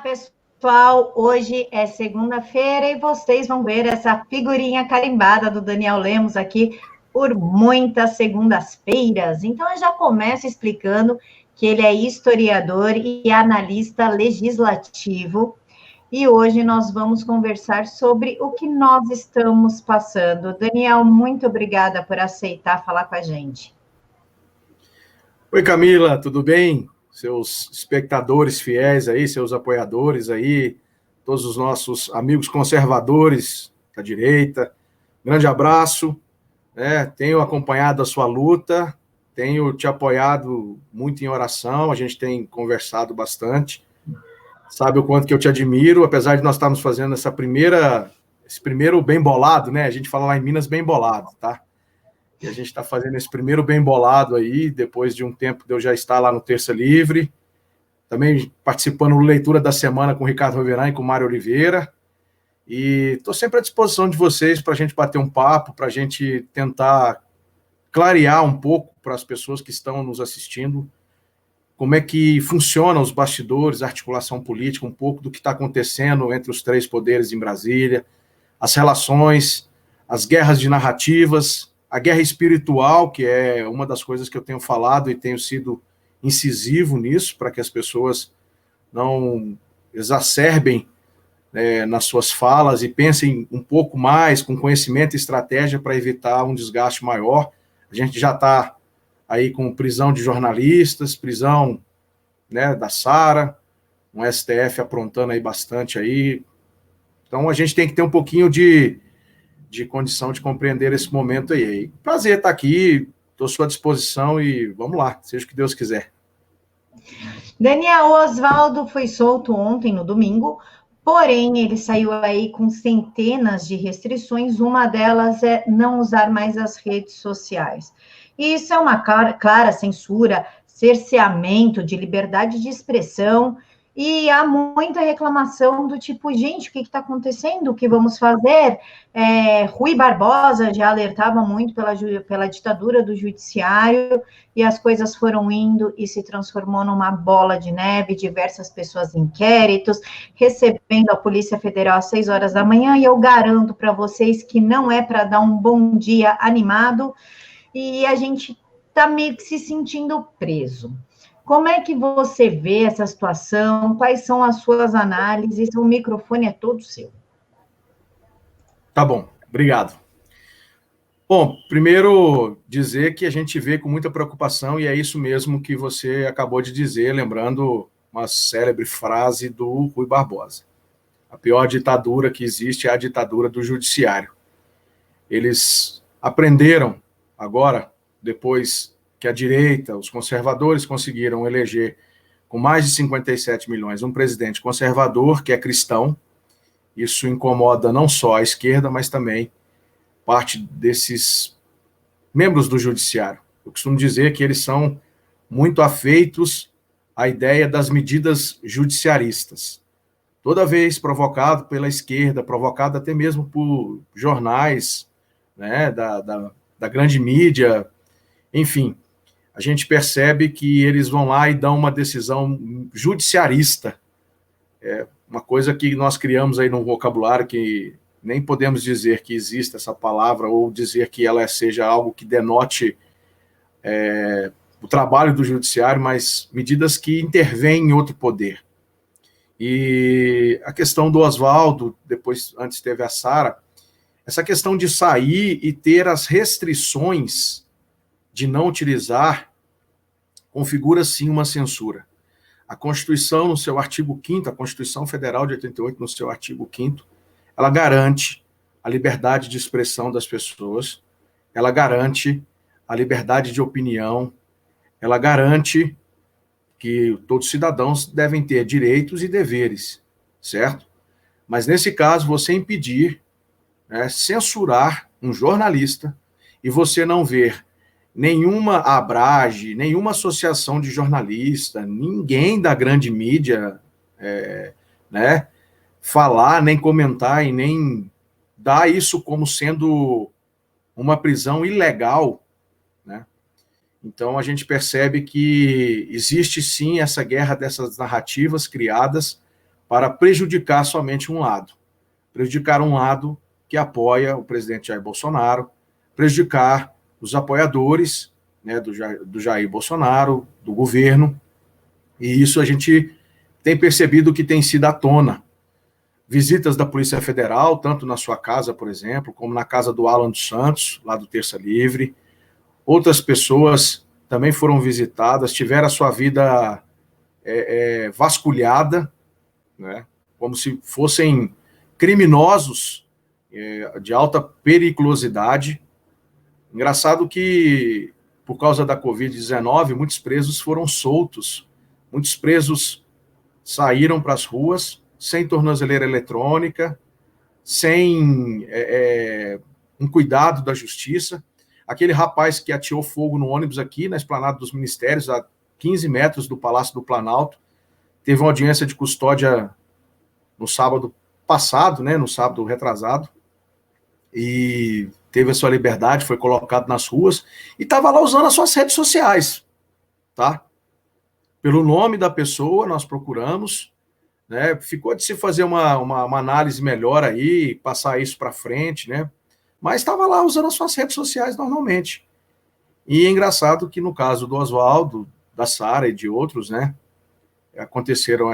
Pessoal, hoje é segunda-feira e vocês vão ver essa figurinha carimbada do Daniel Lemos aqui por muitas segundas-feiras. Então, eu já começo explicando que ele é historiador e analista legislativo. E hoje nós vamos conversar sobre o que nós estamos passando. Daniel, muito obrigada por aceitar falar com a gente. Oi, Camila, tudo bem? Seus espectadores fiéis aí, seus apoiadores aí, todos os nossos amigos conservadores da direita, grande abraço, tenho acompanhado a sua luta, tenho te apoiado muito em oração, a gente tem conversado bastante, sabe o quanto que eu te admiro, apesar de nós estarmos fazendo esse primeiro bem bolado, né? A gente fala lá em Minas bem bolado, tá? E a gente está fazendo esse primeiro bem bolado aí, depois de um tempo de eu já estar lá no Terça Livre, também participando do Leitura da Semana com o Ricardo Roveran e com o Mário Oliveira, e estou sempre à disposição de vocês para a gente bater um papo, para a gente tentar clarear um pouco para as pessoas que estão nos assistindo, como é que funcionam os bastidores, a articulação política, um pouco do que está acontecendo entre os três poderes em Brasília, as relações, as guerras de narrativas, a guerra espiritual, que é uma das coisas que eu tenho falado e tenho sido incisivo nisso, para que as pessoas não exacerbem nas suas falas e pensem um pouco mais com conhecimento e estratégia para evitar um desgaste maior. A gente já está aí com prisão de jornalistas, prisão, da Sara, um STF aprontando aí bastante aí. Então a gente tem que ter um pouquinho de condição de compreender esse momento aí. Prazer estar aqui, estou à sua disposição e vamos lá, seja o que Deus quiser. Daniel, Oswaldo foi solto ontem, no domingo, porém ele saiu aí com centenas de restrições, uma delas é não usar mais as redes sociais. E isso é uma clara censura, cerceamento de liberdade de expressão, e há muita reclamação do tipo, gente, o que está acontecendo? O que vamos fazer? Rui Barbosa já alertava muito pela ditadura do judiciário, e as coisas foram indo e se transformou numa bola de neve, diversas pessoas em inquéritos, recebendo a Polícia Federal às 6 horas da manhã, e eu garanto para vocês que não é para dar um bom dia animado, e a gente está meio que se sentindo preso. Como é que você vê essa situação? Quais são as suas análises? O microfone é todo seu. Tá bom, obrigado. Bom, primeiro dizer que a gente vê com muita preocupação, e é isso mesmo que você acabou de dizer, lembrando uma célebre frase do Rui Barbosa. A pior ditadura que existe é a ditadura do judiciário. Eles aprenderam agora, depois que a direita, os conservadores conseguiram eleger com mais de 57 milhões um presidente conservador que é cristão. Isso incomoda não só a esquerda, mas também parte desses membros do judiciário. Eu costumo dizer que eles são muito afeitos à ideia das medidas judiciaristas. Toda vez provocado pela esquerda, provocado até mesmo por jornais, da grande mídia, enfim, a gente percebe que eles vão lá e dão uma decisão judiciarista. É uma coisa que nós criamos aí num vocabulário que nem podemos dizer que existe essa palavra ou dizer que ela seja algo que denote o trabalho do judiciário, mas medidas que intervêm em outro poder. E a questão do Oswaldo, depois, antes teve a Sara, essa questão de sair e ter as restrições de não utilizar, configura sim uma censura. A Constituição, no seu artigo 5º, a Constituição Federal de 88, no seu artigo 5º, ela garante a liberdade de expressão das pessoas, ela garante a liberdade de opinião, ela garante que todos os cidadãos devem ter direitos e deveres, certo? Mas nesse caso, você impedir, censurar um jornalista e você não ver nenhuma abrage, nenhuma associação de jornalista, ninguém da grande mídia, falar, nem comentar e nem dar isso como sendo uma prisão ilegal, né? Então a gente percebe que existe sim essa guerra dessas narrativas criadas para prejudicar somente um lado. Prejudicar um lado que apoia o presidente Jair Bolsonaro, prejudicar os apoiadores, né, do Jair Bolsonaro, do governo, e isso a gente tem percebido que tem sido à tona. Visitas da Polícia Federal, tanto na sua casa, por exemplo, como na casa do Alan dos Santos, lá do Terça Livre. Outras pessoas também foram visitadas, tiveram a sua vida vasculhada, né, como se fossem criminosos de alta periculosidade. Engraçado que, por causa da Covid-19, muitos presos foram soltos, muitos presos saíram para as ruas sem tornozeleira eletrônica, sem um cuidado da justiça. Aquele rapaz que ateou fogo no ônibus aqui, na Esplanada dos Ministérios, a 15 metros do Palácio do Planalto, teve uma audiência de custódia no sábado passado, né, no sábado retrasado, e teve a sua liberdade, foi colocado nas ruas, e estava lá usando as suas redes sociais, tá? Pelo nome da pessoa, nós procuramos, né, ficou de se fazer uma análise melhor aí, passar isso para frente, né, mas estava lá usando as suas redes sociais normalmente. E é engraçado que no caso do Oswaldo, da Sara e de outros, né, aconteceu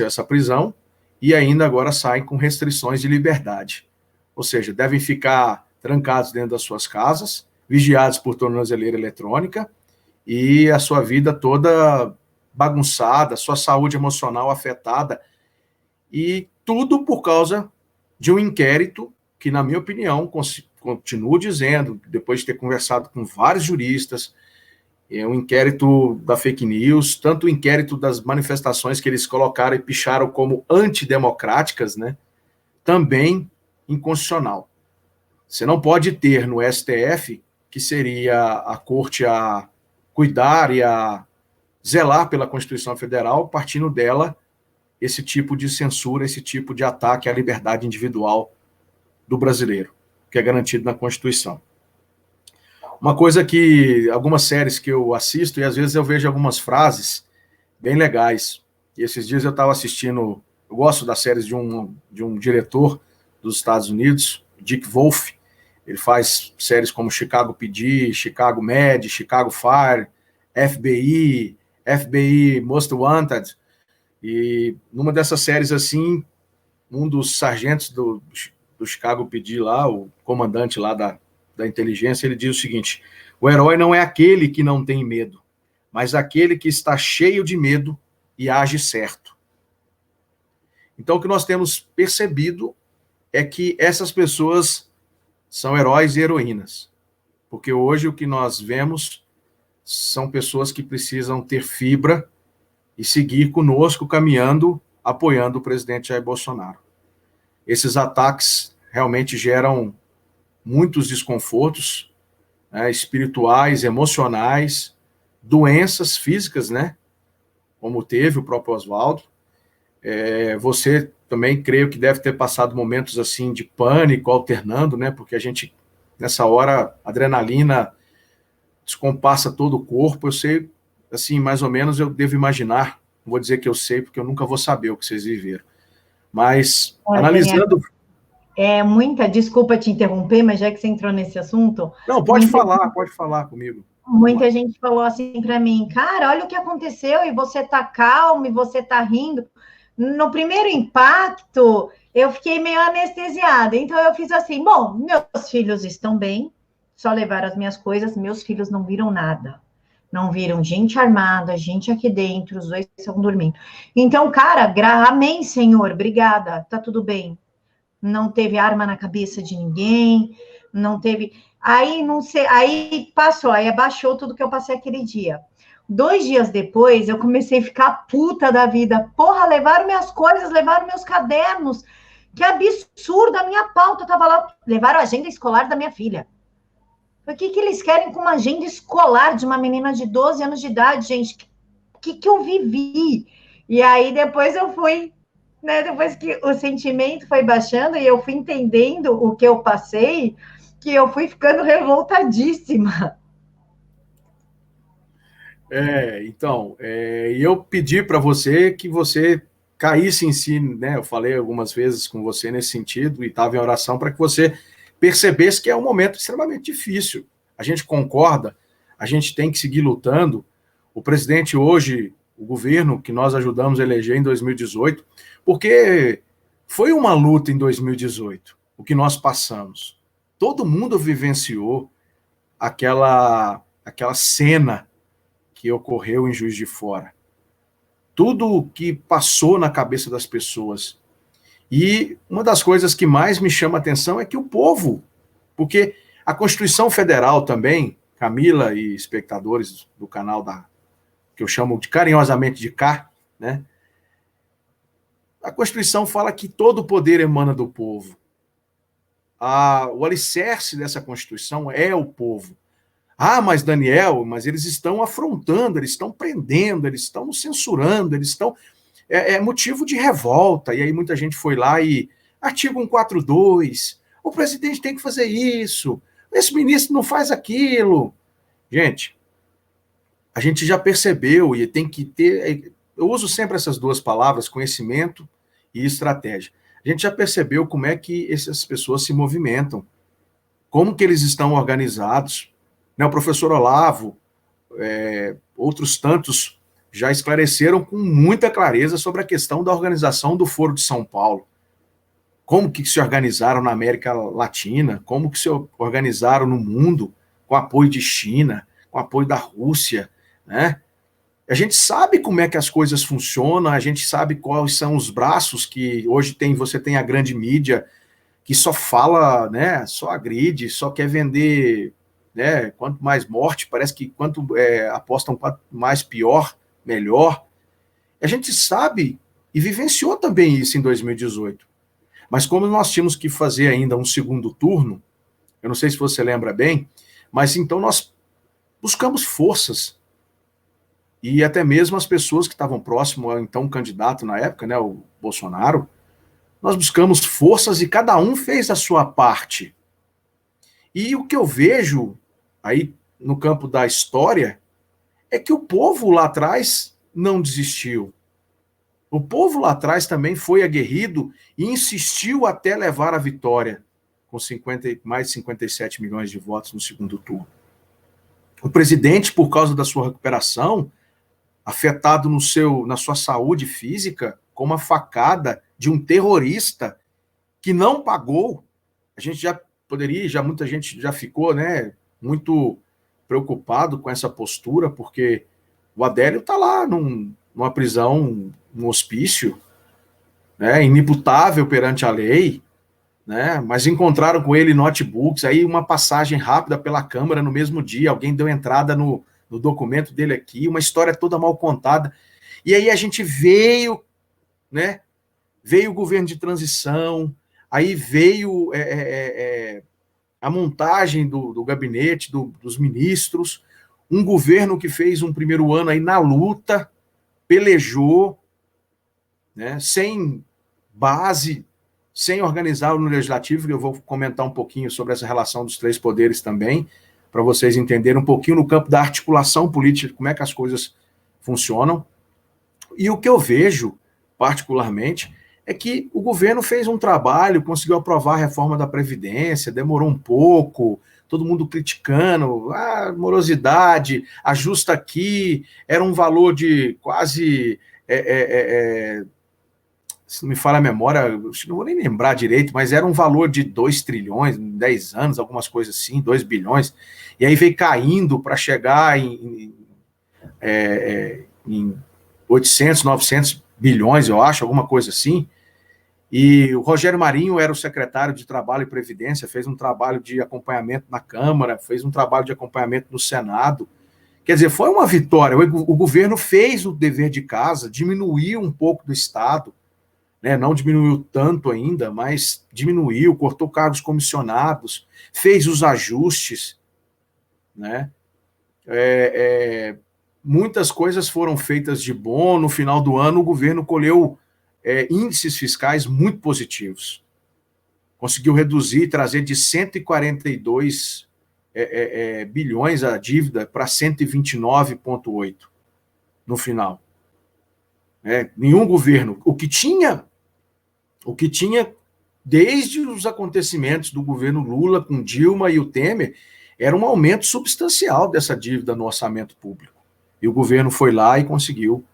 essa prisão, e ainda agora saem com restrições de liberdade. Ou seja, devem ficar trancados dentro das suas casas, vigiados por tornozeleira eletrônica, e a sua vida toda bagunçada, sua saúde emocional afetada, e tudo por causa de um inquérito que, na minha opinião, continuo dizendo, depois de ter conversado com vários juristas, é um inquérito da fake news, tanto o inquérito das manifestações que eles colocaram e picharam como antidemocráticas, né, também inconstitucional. Você não pode ter no STF, que seria a corte a cuidar e a zelar pela Constituição Federal, partindo dela, esse tipo de censura, esse tipo de ataque à liberdade individual do brasileiro, que é garantido na Constituição. Uma coisa que, algumas séries que eu assisto, e às vezes eu vejo algumas frases bem legais, e esses dias eu estava assistindo, eu gosto das séries de um diretor dos Estados Unidos, Dick Wolf. Ele faz séries como Chicago PD, Chicago Med, Chicago Fire, FBI Most Wanted, e numa dessas séries assim, um dos sargentos do Chicago PD lá, o comandante lá da inteligência, ele diz o seguinte: o herói não é aquele que não tem medo, mas aquele que está cheio de medo e age certo. Então, o que nós temos percebido é que essas pessoas são heróis e heroínas, porque hoje o que nós vemos são pessoas que precisam ter fibra e seguir conosco, caminhando, apoiando o presidente Jair Bolsonaro. Esses ataques realmente geram muitos desconfortos, né, espirituais, emocionais, doenças físicas, né, como teve o próprio Oswaldo. Você também creio que deve ter passado momentos assim de pânico, alternando, né, porque a gente, nessa hora, a adrenalina descompassa todo o corpo. Eu sei, assim, mais ou menos eu devo imaginar, não vou dizer que eu sei, porque eu nunca vou saber o que vocês viveram, mas analisando... Muita desculpa te interromper, mas já que você entrou nesse assunto... Não, pode falar comigo. Muita gente falou assim para mim: cara, olha o que aconteceu, e você tá calmo, e você tá rindo. No primeiro impacto, eu fiquei meio anestesiada, então eu fiz assim: bom, meus filhos estão bem, só levaram as minhas coisas, meus filhos não viram nada. Não viram gente armada, gente aqui dentro, os dois estão dormindo. Então, cara, amém, Senhor, obrigada, tá tudo bem. Não teve arma na cabeça de ninguém, não teve... Aí, não sei, aí passou, aí abaixou tudo que eu passei aquele dia. 2 dias depois, eu comecei a ficar puta da vida. Porra, levaram minhas coisas, levaram meus cadernos. Que absurdo, a minha pauta tava lá. Levaram a agenda escolar da minha filha. O que eles querem com uma agenda escolar de uma menina de 12 anos de idade, gente? O que eu vivi? E aí, depois eu fui... Né, depois que o sentimento foi baixando e eu fui entendendo o que eu passei, que eu fui ficando revoltadíssima. Então, eu pedi para você que você caísse em si, né? Eu falei algumas vezes com você nesse sentido e estava em oração para que você percebesse que é um momento extremamente difícil. A gente concorda, a gente tem que seguir lutando. O presidente hoje, o governo que nós ajudamos a eleger em 2018, porque foi uma luta em 2018, o que nós passamos. Todo mundo vivenciou aquela cena que ocorreu em Juiz de Fora. Tudo o que passou na cabeça das pessoas. E uma das coisas que mais me chama a atenção é que o povo, porque a Constituição Federal também, Camila e espectadores do canal que eu chamo carinhosamente de Cá, né? A Constituição fala que todo o poder emana do povo. O alicerce dessa Constituição é o povo. Mas Daniel, eles estão afrontando, eles estão prendendo, eles estão censurando, eles estão... É motivo de revolta. E aí muita gente foi lá e... Artigo 142, o presidente tem que fazer isso, esse ministro não faz aquilo. Gente, a gente já percebeu e tem que ter... Eu uso sempre essas duas palavras, conhecimento e estratégia. A gente já percebeu como é que essas pessoas se movimentam, como que eles estão organizados. O professor Olavo, outros tantos já esclareceram com muita clareza sobre a questão da organização do Foro de São Paulo. Como que se organizaram na América Latina, como que se organizaram no mundo, com apoio de China, com apoio da Rússia, né? A gente sabe como é que as coisas funcionam, a gente sabe quais são os braços que hoje você tem a grande mídia, que só fala, né, só agride, só quer vender, né, quanto mais morte, parece que quanto apostam quanto mais pior, melhor. A gente sabe e vivenciou também isso em 2018. Mas como nós tínhamos que fazer ainda um segundo turno, eu não sei se você lembra bem, mas então nós buscamos forças. E até mesmo as pessoas que estavam próximo ao então candidato na época, né, o Bolsonaro, nós buscamos forças e cada um fez a sua parte. E o que eu vejo aí no campo da história é que o povo lá atrás não desistiu. O povo lá atrás também foi aguerrido e insistiu até levar a vitória, com mais de 57 milhões de votos no segundo turno. O presidente, por causa da sua recuperação, afetado na sua saúde física, com uma facada de um terrorista que não pagou. A gente já poderia, muita gente já ficou, né, muito preocupado com essa postura, porque o Adélio está lá numa prisão, num hospício, né, inimputável perante a lei, né, mas encontraram com ele notebooks, aí uma passagem rápida pela Câmara no mesmo dia, alguém deu entrada no documento dele aqui, uma história toda mal contada. E aí a gente veio, né, veio o governo de transição, aí veio a montagem do gabinete, dos ministros, um governo que fez um primeiro ano aí na luta, pelejou, né, sem base, sem organizar no legislativo, que eu vou comentar um pouquinho sobre essa relação dos três poderes também, para vocês entenderem um pouquinho no campo da articulação política, como é que as coisas funcionam. E o que eu vejo, particularmente, é que o governo fez um trabalho, conseguiu aprovar a reforma da Previdência, demorou um pouco, todo mundo criticando, morosidade, ajusta aqui, era um valor de quase... se não me falha a memória, não vou nem lembrar direito, mas era um valor de 2 trilhões, em 10 anos, algumas coisas assim, 2 bilhões, e aí veio caindo para chegar em 800, 900 bilhões, eu acho, alguma coisa assim, e o Rogério Marinho era o secretário de Trabalho e Previdência, fez um trabalho de acompanhamento na Câmara, fez um trabalho de acompanhamento no Senado. Quer dizer, foi uma vitória, o governo fez o dever de casa, diminuiu um pouco do Estado, né, não diminuiu tanto ainda, mas diminuiu, cortou cargos comissionados, fez os ajustes, né? Muitas coisas foram feitas de bom. No final do ano, o governo colheu índices fiscais muito positivos. Conseguiu reduzir, trazer de 142 bilhões a dívida para 129,8 no final. né? Nenhum governo. O que tinha desde os acontecimentos do governo Lula com Dilma e o Temer era um aumento substancial dessa dívida no orçamento público. E o governo foi lá e conseguiu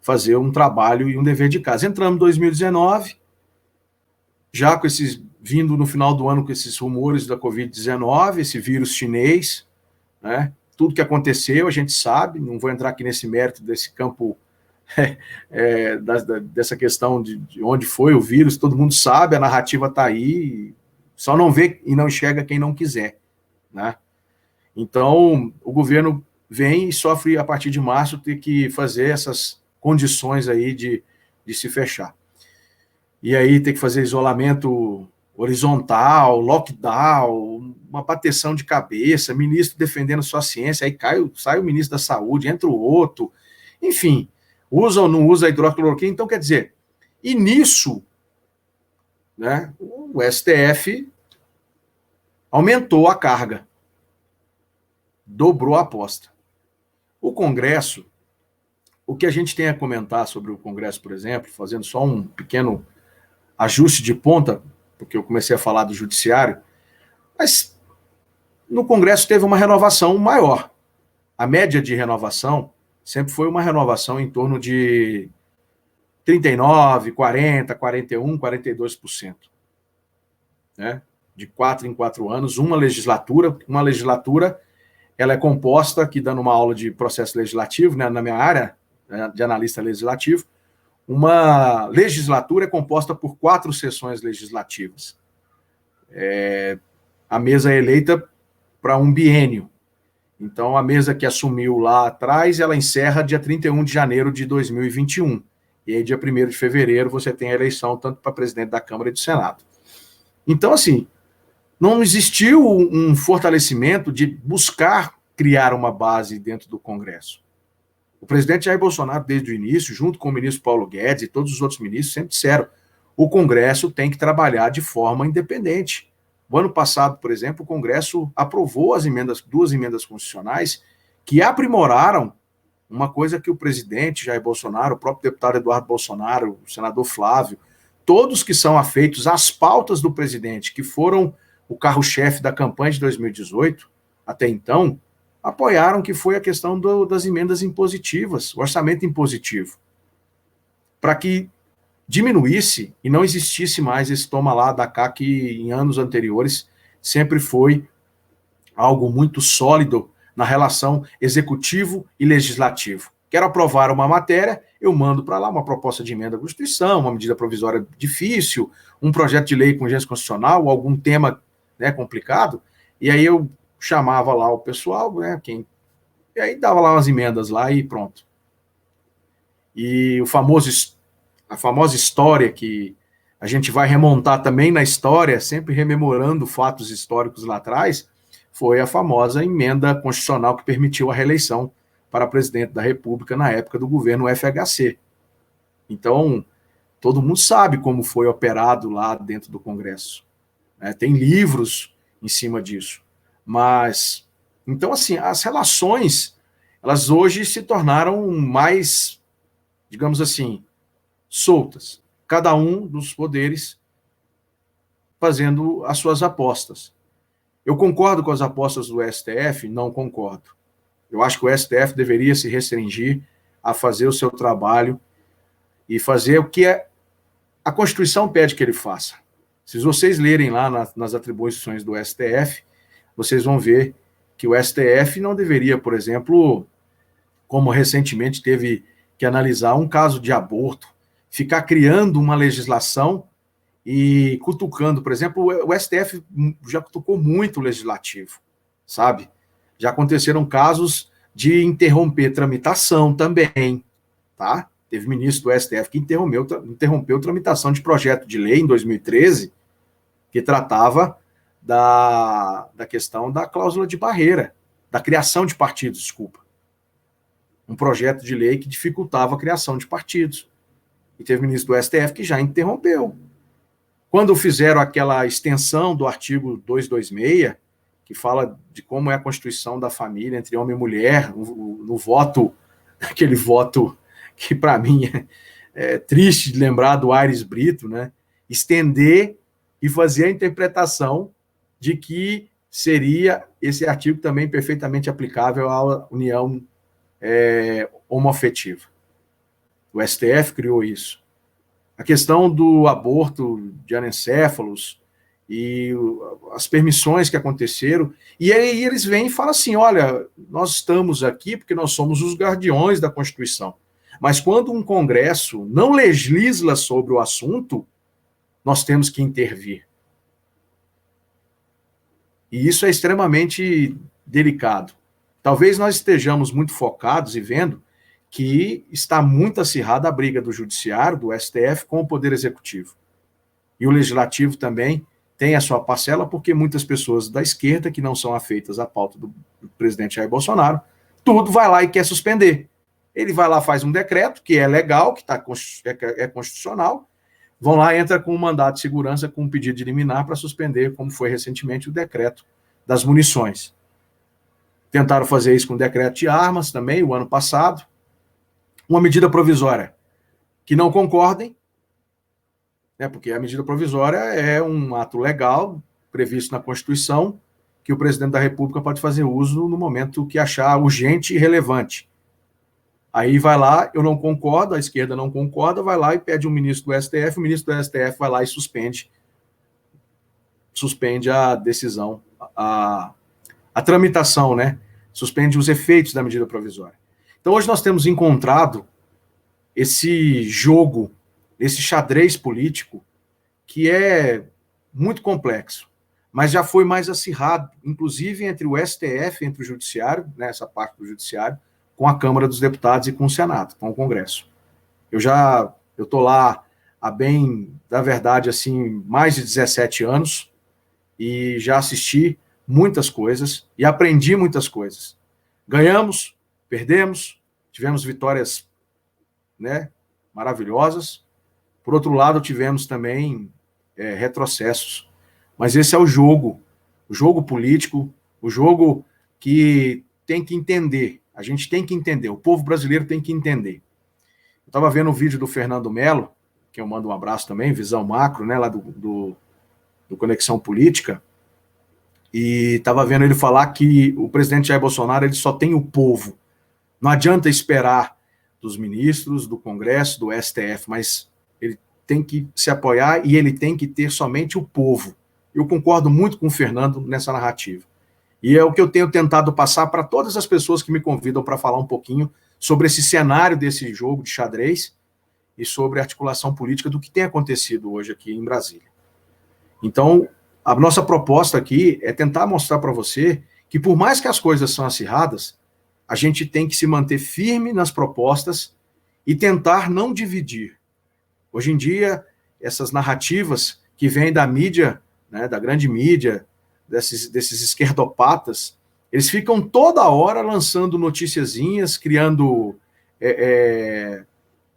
fazer um trabalho e um dever de casa. Entramos em 2019, já com esses, vindo no final do ano com esses rumores da Covid-19, esse vírus chinês, né? Tudo que aconteceu a gente sabe, não vou entrar aqui nesse mérito desse campo, dessa questão de onde foi o vírus, todo mundo sabe, a narrativa está aí, só não vê e não enxerga quem não quiser, né? Então, o governo vem e sofre, a partir de março, ter que fazer essas condições aí de se fechar. E aí tem que fazer isolamento horizontal, lockdown, uma bateção de cabeça, ministro defendendo sua ciência, aí sai o ministro da saúde, entra o outro, enfim, usa ou não usa a hidroxicloroquina. Então, quer dizer, e nisso, né, o STF aumentou a carga, dobrou a aposta. O Congresso, o que a gente tem a comentar sobre o Congresso, por exemplo, fazendo só um pequeno ajuste de ponta, porque eu comecei a falar do judiciário, mas no Congresso teve uma renovação maior. A média de renovação sempre foi uma renovação em torno de 39%, 40%, 41%, 42%. Né? De 4 em 4 anos, uma legislatura ela é composta, aqui dando uma aula de processo legislativo, né, na minha área, né, de analista legislativo, uma legislatura é composta por 4 sessões legislativas. A mesa é eleita para um biênio. Então, a mesa que assumiu lá atrás, ela encerra dia 31 de janeiro de 2021. E aí, dia 1º de fevereiro, você tem a eleição tanto para presidente da Câmara e do Senado. Então, assim, não existiu um fortalecimento de buscar criar uma base dentro do Congresso. O presidente Jair Bolsonaro, desde o início, junto com o ministro Paulo Guedes e todos os outros ministros, sempre disseram: o Congresso tem que trabalhar de forma independente. O ano passado, por exemplo, o Congresso aprovou as emendas, 2 emendas constitucionais que aprimoraram uma coisa que o presidente Jair Bolsonaro, o próprio deputado Eduardo Bolsonaro, o senador Flávio, todos que são afeitos às pautas do presidente, que foram o carro-chefe da campanha de 2018, até então, apoiaram, que foi a questão das emendas impositivas, o orçamento impositivo, para que diminuísse e não existisse mais esse toma lá da cá, que em anos anteriores sempre foi algo muito sólido na relação executivo e legislativo. Quero aprovar uma matéria, eu mando para lá uma proposta de emenda à Constituição, uma medida provisória difícil, um projeto de lei com urgência constitucional, algum tema, né, complicado, e aí eu chamava lá o pessoal, né, e aí dava lá umas emendas lá e pronto. E a famosa história que a gente vai remontar também na história, sempre rememorando fatos históricos lá atrás, foi a famosa emenda constitucional que permitiu a reeleição para presidente da República na época do governo FHC. Então, todo mundo sabe como foi operado lá dentro do Congresso. Tem livros em cima disso. Mas, então, assim, as relações, elas hoje se tornaram mais, digamos assim, soltas. Cada um dos poderes fazendo as suas apostas. Eu concordo com as apostas do STF? Não concordo. Eu acho que o STF deveria se restringir a fazer o seu trabalho e fazer o que a Constituição pede que ele faça. Se vocês lerem lá nas atribuições do STF, vocês vão ver que o STF não deveria, por exemplo, como recentemente teve que analisar um caso de aborto, ficar criando uma legislação e cutucando, por exemplo, o STF já cutucou muito o legislativo, sabe? Já aconteceram casos de interromper tramitação também, tá? Teve ministro do STF que interrompeu tramitação de projeto de lei em 2013 que tratava da questão da cláusula de barreira, da criação de partidos, desculpa. Um projeto de lei que dificultava a criação de partidos. E teve ministro do STF que já interrompeu. Quando fizeram aquela extensão do artigo 226, que fala de como é a constituição da família entre homem e mulher, no voto, aquele voto que para mim triste de lembrar do Aires Brito, né? Estender e fazer a interpretação de que seria esse artigo também perfeitamente aplicável à união homoafetiva. O STF criou isso. A questão do aborto de anencéfalos e as permissões que aconteceram, e aí eles vêm e falam assim, olha, nós estamos aqui porque nós somos os guardiões da Constituição, mas quando um Congresso não legisla sobre o assunto, nós temos que intervir. E isso é extremamente delicado. Talvez nós estejamos muito focados e vendo que está muito acirrada a briga do Judiciário, do STF, com o Poder Executivo. E o Legislativo também tem a sua parcela, porque muitas pessoas da esquerda, que não são afeitas à pauta do presidente Jair Bolsonaro, tudo vai lá e quer suspender. Ele vai lá, faz um decreto, que é legal, que é constitucional, vão lá, entra com um mandato de segurança, com um pedido de liminar para suspender, como foi recentemente o decreto das munições. Tentaram fazer isso com o decreto de armas também, o ano passado. Uma medida provisória que não concordem, né, porque a medida provisória é um ato legal, previsto na Constituição, que o presidente da República pode fazer uso no momento que achar urgente e relevante. Aí vai lá, eu não concordo, a esquerda não concorda, vai lá e pede um ministro do STF, o ministro do STF vai lá e suspende a decisão, a tramitação, né? Suspende os efeitos da medida provisória. Então, hoje nós temos encontrado esse jogo, esse xadrez político, que é muito complexo, mas já foi mais acirrado, inclusive entre o STF, entre o Judiciário, né, essa parte do Judiciário, com a Câmara dos Deputados e com o Senado, com o Congresso. Eu estou lá há bem, na verdade, assim, mais de 17 anos, e já assisti muitas coisas e aprendi muitas coisas. Ganhamos, perdemos, tivemos vitórias, né, maravilhosas. Por outro lado, tivemos também retrocessos. Mas esse é o jogo político, o jogo que tem que entender. A gente tem que entender, o povo brasileiro tem que entender. Eu estava vendo um vídeo do Fernando Melo, que eu mando um abraço também, Visão Macro, né, lá do Conexão Política, e estava vendo ele falar que o presidente Jair Bolsonaro ele só tem o povo. Não adianta esperar dos ministros, do Congresso, do STF, mas ele tem que se apoiar e ele tem que ter somente o povo. Eu concordo muito com o Fernando nessa narrativa. E é o que eu tenho tentado passar para todas as pessoas que me convidam para falar um pouquinho sobre esse cenário desse jogo de xadrez e sobre a articulação política do que tem acontecido hoje aqui em Brasília. Então, a nossa proposta aqui é tentar mostrar para você que, por mais que as coisas são acirradas, a gente tem que se manter firme nas propostas e tentar não dividir. Hoje em dia, essas narrativas que vêm da mídia, né, da grande mídia, desses esquerdopatas, eles ficam toda hora lançando noticiazinhas, criando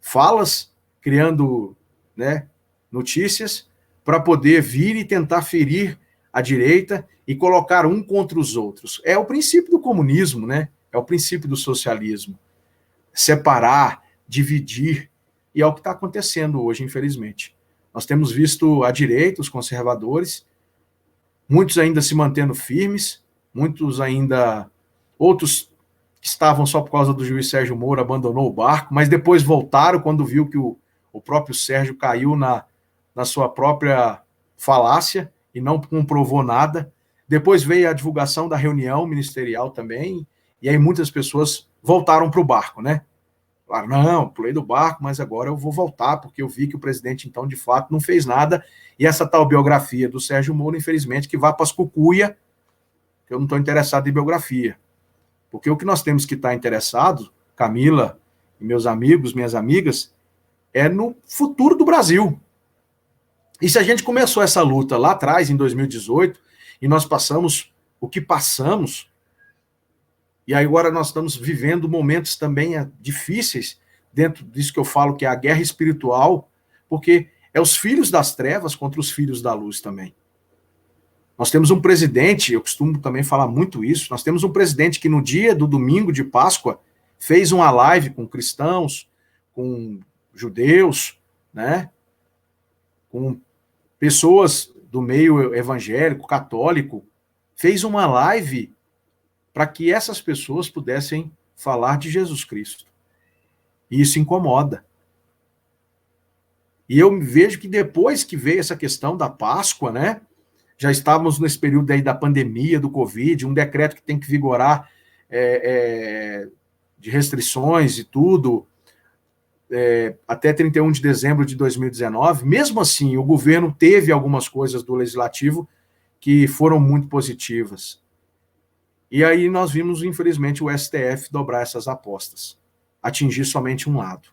falas, criando, né, notícias, para poder vir e tentar ferir a direita e colocar um contra os outros. É o princípio do comunismo, né? É o princípio do socialismo. Separar, dividir, e é o que está acontecendo hoje, infelizmente. Nós temos visto a direita, os conservadores, muitos ainda se mantendo firmes, muitos ainda, outros que estavam só por causa do juiz Sérgio Moro, abandonou o barco, mas depois voltaram quando viu que o próprio Sérgio caiu na sua própria falácia e não comprovou nada. Depois veio a divulgação da reunião ministerial também, e aí muitas pessoas voltaram para o barco, né? Falaram, não, pulei do barco, mas agora eu vou voltar, porque eu vi que o presidente, então, de fato, não fez nada, e essa tal biografia do Sérgio Moro, infelizmente, que vai para as cucuia, que eu não estou interessado em biografia. Porque o que nós temos que estar interessado, Camila e meus amigos, minhas amigas, é no futuro do Brasil. E se a gente começou essa luta lá atrás, em 2018, e nós passamos o que passamos, e agora nós estamos vivendo momentos também difíceis, dentro disso que eu falo que é a guerra espiritual, porque é os filhos das trevas contra os filhos da luz também. Nós temos um presidente, eu costumo também falar muito isso, nós temos um presidente que no dia do domingo de Páscoa fez uma live com cristãos, com judeus, né, com pessoas do meio evangélico, católico, fez uma live para que essas pessoas pudessem falar de Jesus Cristo. E isso incomoda. E eu vejo que depois que veio essa questão da Páscoa, né, já estávamos nesse período aí da pandemia, do Covid, um decreto que tem que vigorar de restrições e tudo, até 31 de dezembro de 2019. Mesmo assim, o governo teve algumas coisas do legislativo que foram muito positivas. E aí nós vimos, infelizmente, o STF dobrar essas apostas, atingir somente um lado.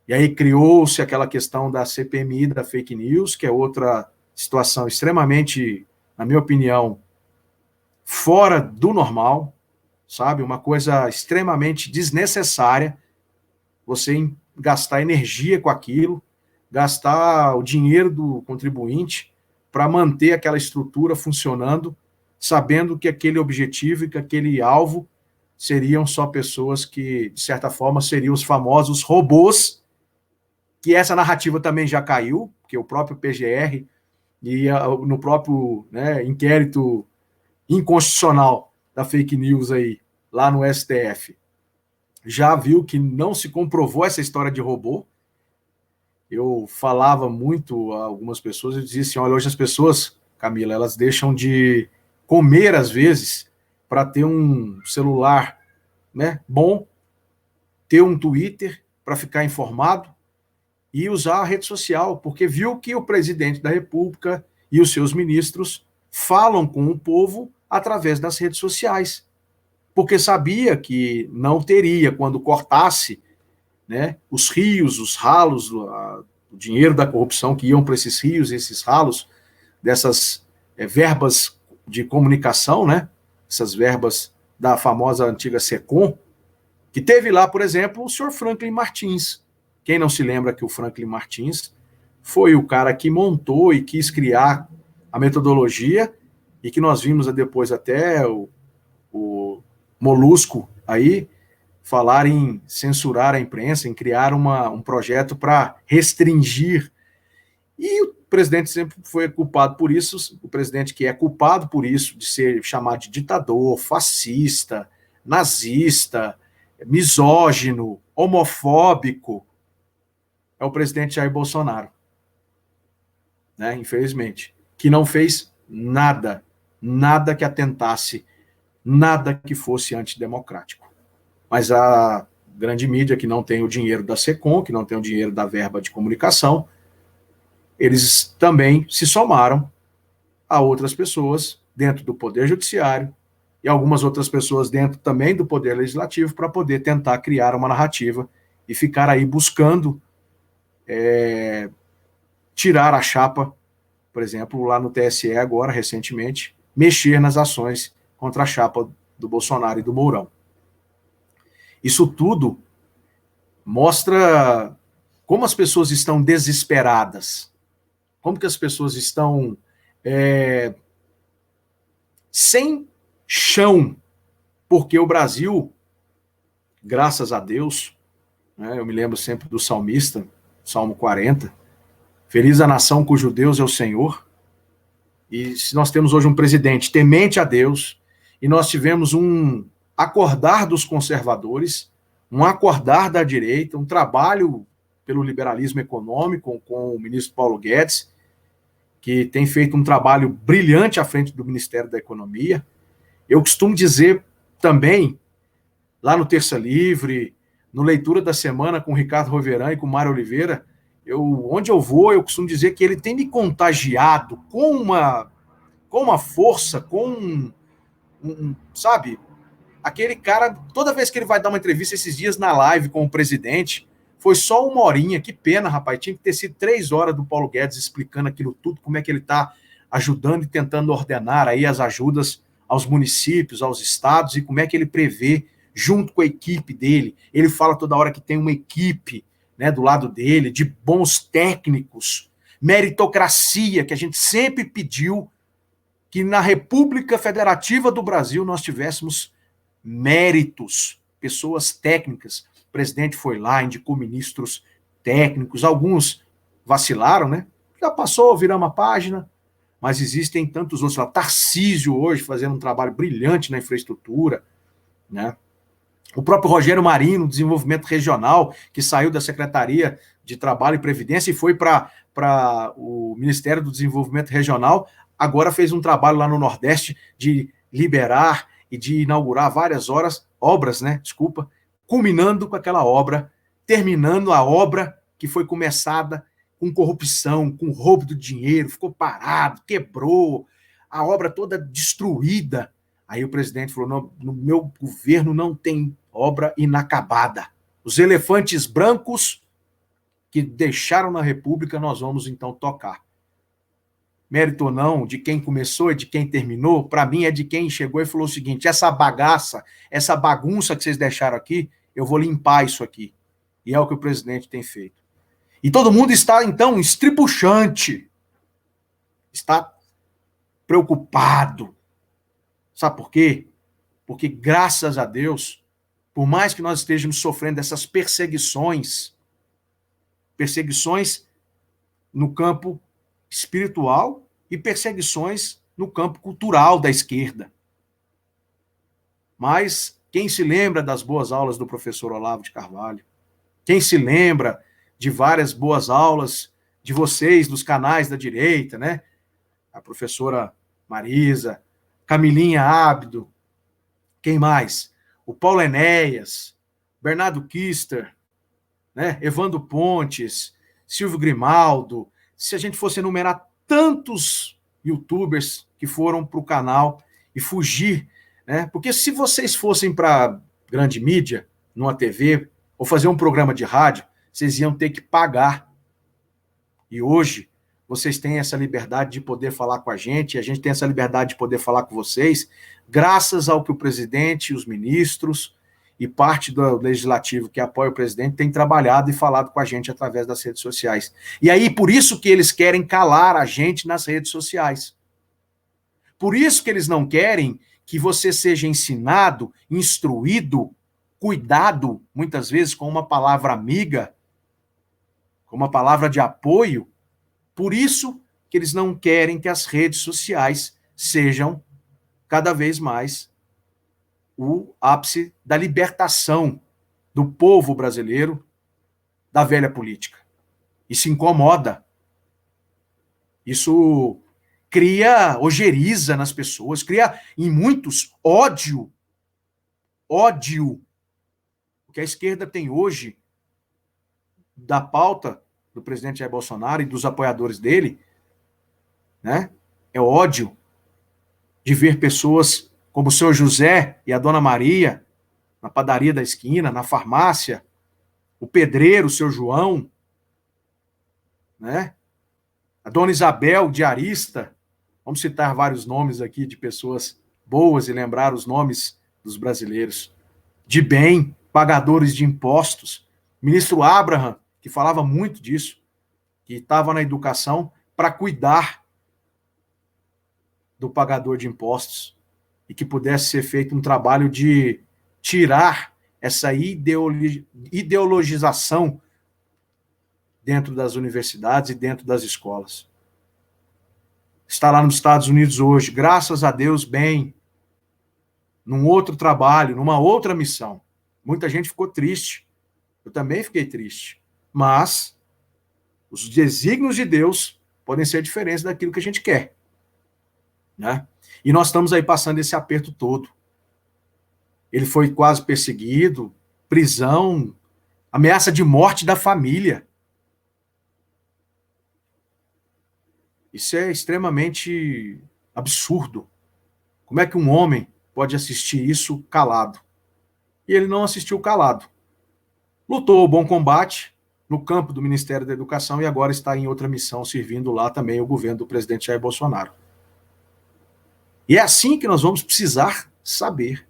E aí criou-se aquela questão da CPMI, da fake news, que é outra situação extremamente, na minha opinião, fora do normal, sabe? Uma coisa extremamente desnecessária, você gastar energia com aquilo, gastar o dinheiro do contribuinte para manter aquela estrutura funcionando, sabendo que aquele objetivo e que aquele alvo seriam só pessoas que, de certa forma, seriam os famosos robôs, que essa narrativa também já caiu, porque o próprio PGR e no próprio, né, inquérito inconstitucional da fake news aí, lá no STF, já viu que não se comprovou essa história de robô. Eu falava muito a algumas pessoas, eu dizia assim, olha, hoje as pessoas, Camila, elas deixam de comer às vezes para ter um celular, né, bom, ter um Twitter para ficar informado e usar a rede social, porque viu que o presidente da República e os seus ministros falam com o povo através das redes sociais, porque sabia que não teria, quando cortasse, né, os rios, os ralos, o dinheiro da corrupção que iam para esses rios, esses ralos, dessas verbas de comunicação, né, essas verbas da famosa antiga SECOM, que teve lá, por exemplo, o senhor Franklin Martins. Quem não se lembra que o Franklin Martins foi o cara que montou e quis criar a metodologia e que nós vimos depois até o Molusco aí falar em censurar a imprensa, em criar um projeto para restringir. E o presidente sempre foi culpado por isso, o presidente que é culpado por isso, de ser chamado de ditador, fascista, nazista, misógino, homofóbico, é o presidente Jair Bolsonaro, né, infelizmente, que não fez nada que atentasse, nada que fosse antidemocrático. Mas a grande mídia, que não tem o dinheiro da SECOM, que não tem o dinheiro da verba de comunicação, eles também se somaram a outras pessoas dentro do Poder Judiciário e algumas outras pessoas dentro também do Poder Legislativo para poder tentar criar uma narrativa e ficar aí buscando tirar a chapa, por exemplo, lá no TSE agora, recentemente, mexer nas ações contra a chapa do Bolsonaro e do Mourão. Isso tudo mostra como as pessoas estão desesperadas, como que as pessoas estão sem chão, porque o Brasil, graças a Deus, né, eu me lembro sempre do salmista, Salmo 40, feliz a nação cujo Deus é o Senhor. E se nós temos hoje um presidente temente a Deus, e nós tivemos um acordar dos conservadores, um acordar da direita, um trabalho pelo liberalismo econômico com o ministro Paulo Guedes, que tem feito um trabalho brilhante à frente do Ministério da Economia. Eu costumo dizer também, lá no Terça Livre, no Leitura da Semana com o Ricardo Roveran e com o Mário Oliveira, onde eu vou, eu costumo dizer que ele tem me contagiado com uma força, sabe, aquele cara, toda vez que ele vai dar uma entrevista esses dias na live com o presidente, foi só 1 horinha, que pena, rapaz, tinha que ter sido 3 horas do Paulo Guedes explicando aquilo tudo, como é que ele está ajudando e tentando ordenar aí as ajudas aos municípios, aos estados, e como é que ele prevê, junto com a equipe dele, ele fala toda hora que tem uma equipe, né, do lado dele, de bons técnicos, meritocracia, que a gente sempre pediu que na República Federativa do Brasil nós tivéssemos méritos, pessoas técnicas. O presidente foi lá, indicou ministros técnicos, alguns vacilaram, né? Já passou, viramos a página, mas existem tantos outros lá. Tarcísio hoje fazendo um trabalho brilhante na infraestrutura, né? O próprio Rogério Marinho, desenvolvimento regional, que saiu da Secretaria de Trabalho e Previdência e foi para o Ministério do Desenvolvimento Regional, agora fez um trabalho lá no Nordeste de liberar e de inaugurar várias obras, né? Desculpa, culminando com aquela obra, terminando a obra que foi começada com corrupção, com roubo do dinheiro, ficou parado, quebrou, a obra toda destruída. Aí o presidente falou, no meu governo não tem obra inacabada. Os elefantes brancos que deixaram na República, nós vamos então tocar. Mérito ou não, de quem começou e de quem terminou, para mim é de quem chegou e falou o seguinte, essa bagaça, essa bagunça que vocês deixaram aqui, eu vou limpar isso aqui. E é o que o presidente tem feito. E todo mundo está, então, estribuchante. Está preocupado. Sabe por quê? Porque, graças a Deus, por mais que nós estejamos sofrendo essas perseguições no campo espiritual e perseguições no campo cultural da esquerda. Mas quem se lembra das boas aulas do professor Olavo de Carvalho? Quem se lembra de várias boas aulas de vocês dos canais da direita, né? A professora Marisa, Camilinha Ábido, quem mais? O Paulo Enéas, Bernardo Kister, né? Evandro Pontes, Silvio Grimaldo. Se a gente fosse enumerar tantos youtubers que foram para o canal e fugir, né? Porque se vocês fossem para grande mídia, numa TV, ou fazer um programa de rádio, vocês iam ter que pagar. E hoje, vocês têm essa liberdade de poder falar com a gente tem essa liberdade de poder falar com vocês, graças ao que o presidente, os ministros e parte do legislativo que apoia o presidente tem trabalhado e falado com a gente através das redes sociais. E aí, por isso que eles querem calar a gente nas redes sociais. Por isso que eles não querem que você seja ensinado, instruído, cuidado, muitas vezes com uma palavra amiga, com uma palavra de apoio. Por isso que eles não querem que as redes sociais sejam cada vez mais o ápice da libertação do povo brasileiro da velha política. Isso incomoda. Isso cria ojeriza nas pessoas, cria em muitos ódio. Ódio. O que a esquerda tem hoje da pauta do presidente Jair Bolsonaro e dos apoiadores dele, né? É ódio de ver pessoas como o seu José e a dona Maria na padaria da esquina, na farmácia, o pedreiro, o seu João, né? A dona Isabel, diarista. Vamos citar vários nomes aqui de pessoas boas e lembrar os nomes dos brasileiros. De bem, pagadores de impostos. Ministro Abraham, que falava muito disso, que estava na educação para cuidar do pagador de impostos e que pudesse ser feito um trabalho de tirar essa ideologização dentro das universidades e dentro das escolas. Está lá nos Estados Unidos hoje, graças a Deus, bem, num outro trabalho, numa outra missão. Muita gente ficou triste. Eu também fiquei triste. Mas os desígnios de Deus podem ser diferentes daquilo que a gente quer, né? E nós estamos aí passando esse aperto todo. Ele foi quase perseguido, prisão, ameaça de morte da família. Isso é extremamente absurdo. Como é que um homem pode assistir isso calado? E ele não assistiu calado. Lutou o bom combate no campo do Ministério da Educação e agora está em outra missão, servindo lá também o governo do presidente Jair Bolsonaro. E é assim que nós vamos precisar saber,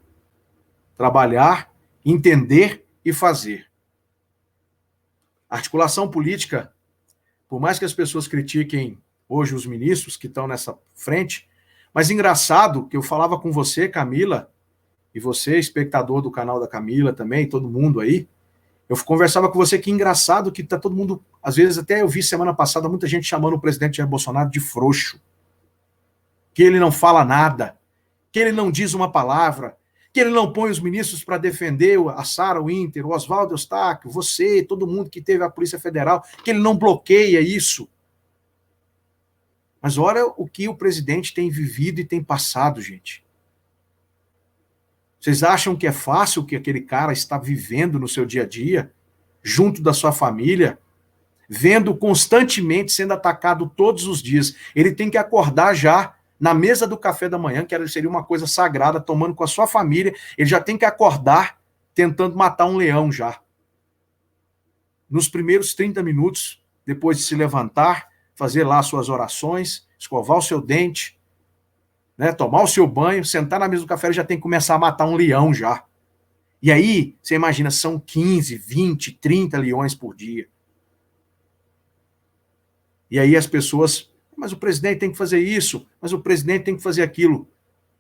trabalhar, entender e fazer. A articulação política, por mais que as pessoas critiquem hoje os ministros que estão nessa frente, mas engraçado que eu falava com você, Camila, e você, espectador do canal da Camila também, todo mundo aí, Eu conversava com você, que engraçado que tá todo mundo, às vezes até eu vi semana passada muita gente chamando o presidente Jair Bolsonaro de frouxo, que ele não fala nada, que ele não diz uma palavra, que ele não põe os ministros para defender a Sarah Winter, o Oswaldo Eustáquio, você, todo mundo que teve a Polícia Federal, que ele não bloqueia isso. Mas olha o que o presidente tem vivido e tem passado, gente. Vocês acham que é fácil o que aquele cara está vivendo no seu dia a dia, junto da sua família, vendo constantemente sendo atacado todos os dias? Ele tem que acordar já na mesa do café da manhã, que seria uma coisa sagrada, tomando com a sua família, ele já tem que acordar tentando matar um leão já. Nos primeiros 30 minutos, depois de se levantar, fazer lá suas orações, escovar o seu dente, né, tomar o seu banho, sentar na mesa do café, ele já tem que começar a matar um leão já. E aí, você imagina, são 15, 20, 30 leões por dia. E aí as pessoas, mas o presidente tem que fazer isso, mas o presidente tem que fazer aquilo.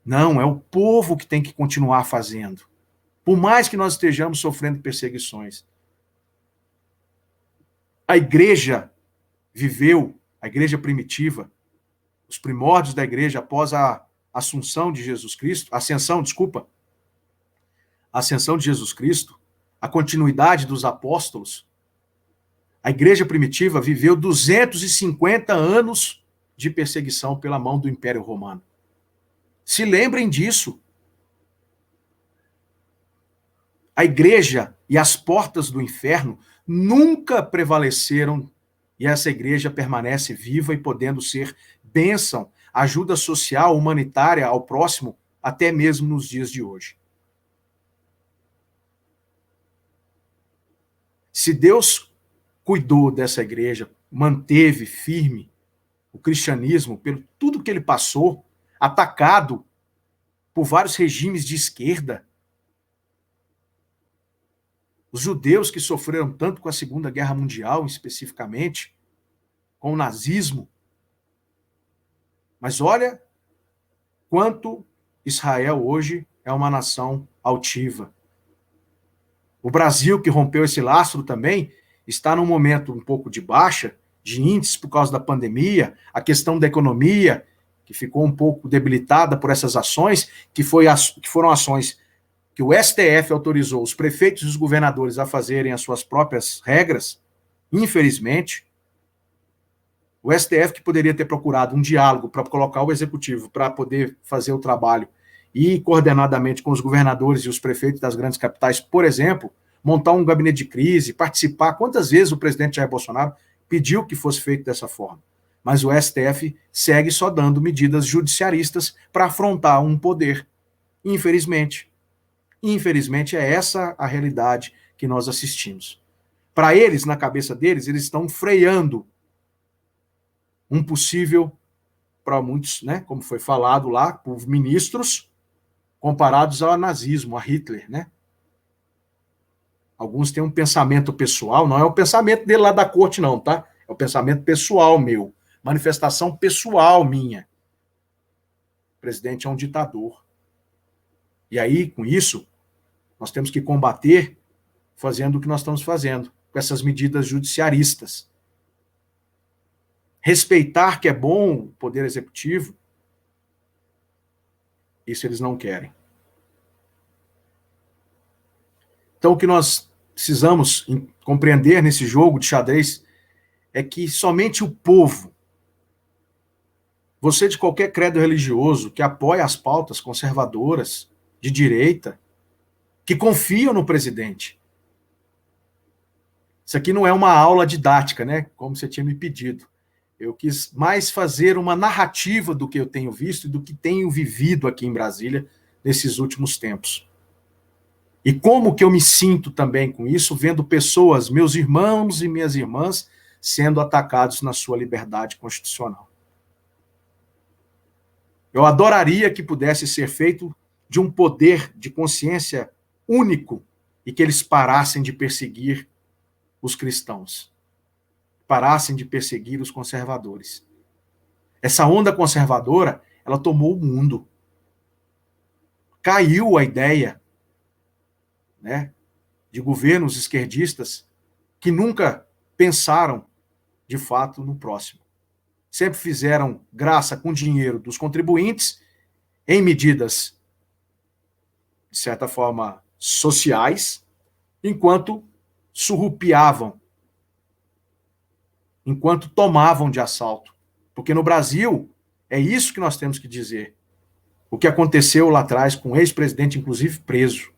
Não, é o povo que tem que continuar fazendo. Por mais que nós estejamos sofrendo perseguições. A igreja viveu, a igreja primitiva, os primórdios da igreja após a ascensão de Jesus Cristo, a ascensão de Jesus Cristo, a continuidade dos apóstolos, a igreja primitiva viveu 250 anos de perseguição pela mão do Império Romano. Se lembrem disso. A igreja e as portas do inferno nunca prevaleceram, e essa igreja permanece viva e podendo ser bênção, ajuda social, humanitária ao próximo, até mesmo nos dias de hoje. Se Deus cuidou dessa igreja, manteve firme o cristianismo, pelo tudo que ele passou, atacado por vários regimes de esquerda, os judeus que sofreram tanto com a Segunda Guerra Mundial, especificamente, com o nazismo. Mas olha quanto Israel hoje é uma nação altiva. O Brasil, que rompeu esse lastro também, está num momento um pouco de baixa, de índices por causa da pandemia, a questão da economia, que ficou um pouco debilitada por essas ações, que foram ações que o STF autorizou os prefeitos e os governadores a fazerem as suas próprias regras, infelizmente. O STF, que poderia ter procurado um diálogo para colocar o executivo para poder fazer o trabalho e, coordenadamente com os governadores e os prefeitos das grandes capitais, por exemplo, montar um gabinete de crise, participar. Quantas vezes o presidente Jair Bolsonaro pediu que fosse feito dessa forma? Mas o STF segue só dando medidas judiciaristas para afrontar um poder. Infelizmente. Infelizmente, é essa a realidade que nós assistimos. Para eles, na cabeça deles, eles estão freando um possível, para muitos, né, como foi falado lá, por ministros, comparados ao nazismo, a Hitler, né? Alguns têm um pensamento pessoal, não é o pensamento dele lá da corte, não, tá? É o pensamento pessoal meu, manifestação pessoal minha. O presidente é um ditador. E aí, com isso, nós temos que combater fazendo o que nós estamos fazendo, com essas medidas judiciaristas. Respeitar que é bom o poder executivo, isso eles não querem. Então, o que nós precisamos compreender nesse jogo de xadrez é que somente o povo, você de qualquer credo religioso que apoia as pautas conservadoras, de direita, que confiam no presidente. Isso aqui não é uma aula didática, né? Como você tinha me pedido. Eu quis mais fazer uma narrativa do que eu tenho visto e do que tenho vivido aqui em Brasília nesses últimos tempos. E como que eu me sinto também com isso, vendo pessoas, meus irmãos e minhas irmãs, sendo atacados na sua liberdade constitucional. Eu adoraria que pudesse ser feito de um poder de consciência único e que eles parassem de perseguir os cristãos, parassem de perseguir os conservadores. Essa onda conservadora, ela tomou o mundo. Caiu a ideia, né, de governos esquerdistas que nunca pensaram, de fato, no próximo. Sempre fizeram graça com dinheiro dos contribuintes em medidas, de certa forma, sociais, enquanto surrupiavam, enquanto tomavam de assalto. Porque no Brasil, é isso que nós temos que dizer. O que aconteceu lá atrás com o ex-presidente, inclusive preso,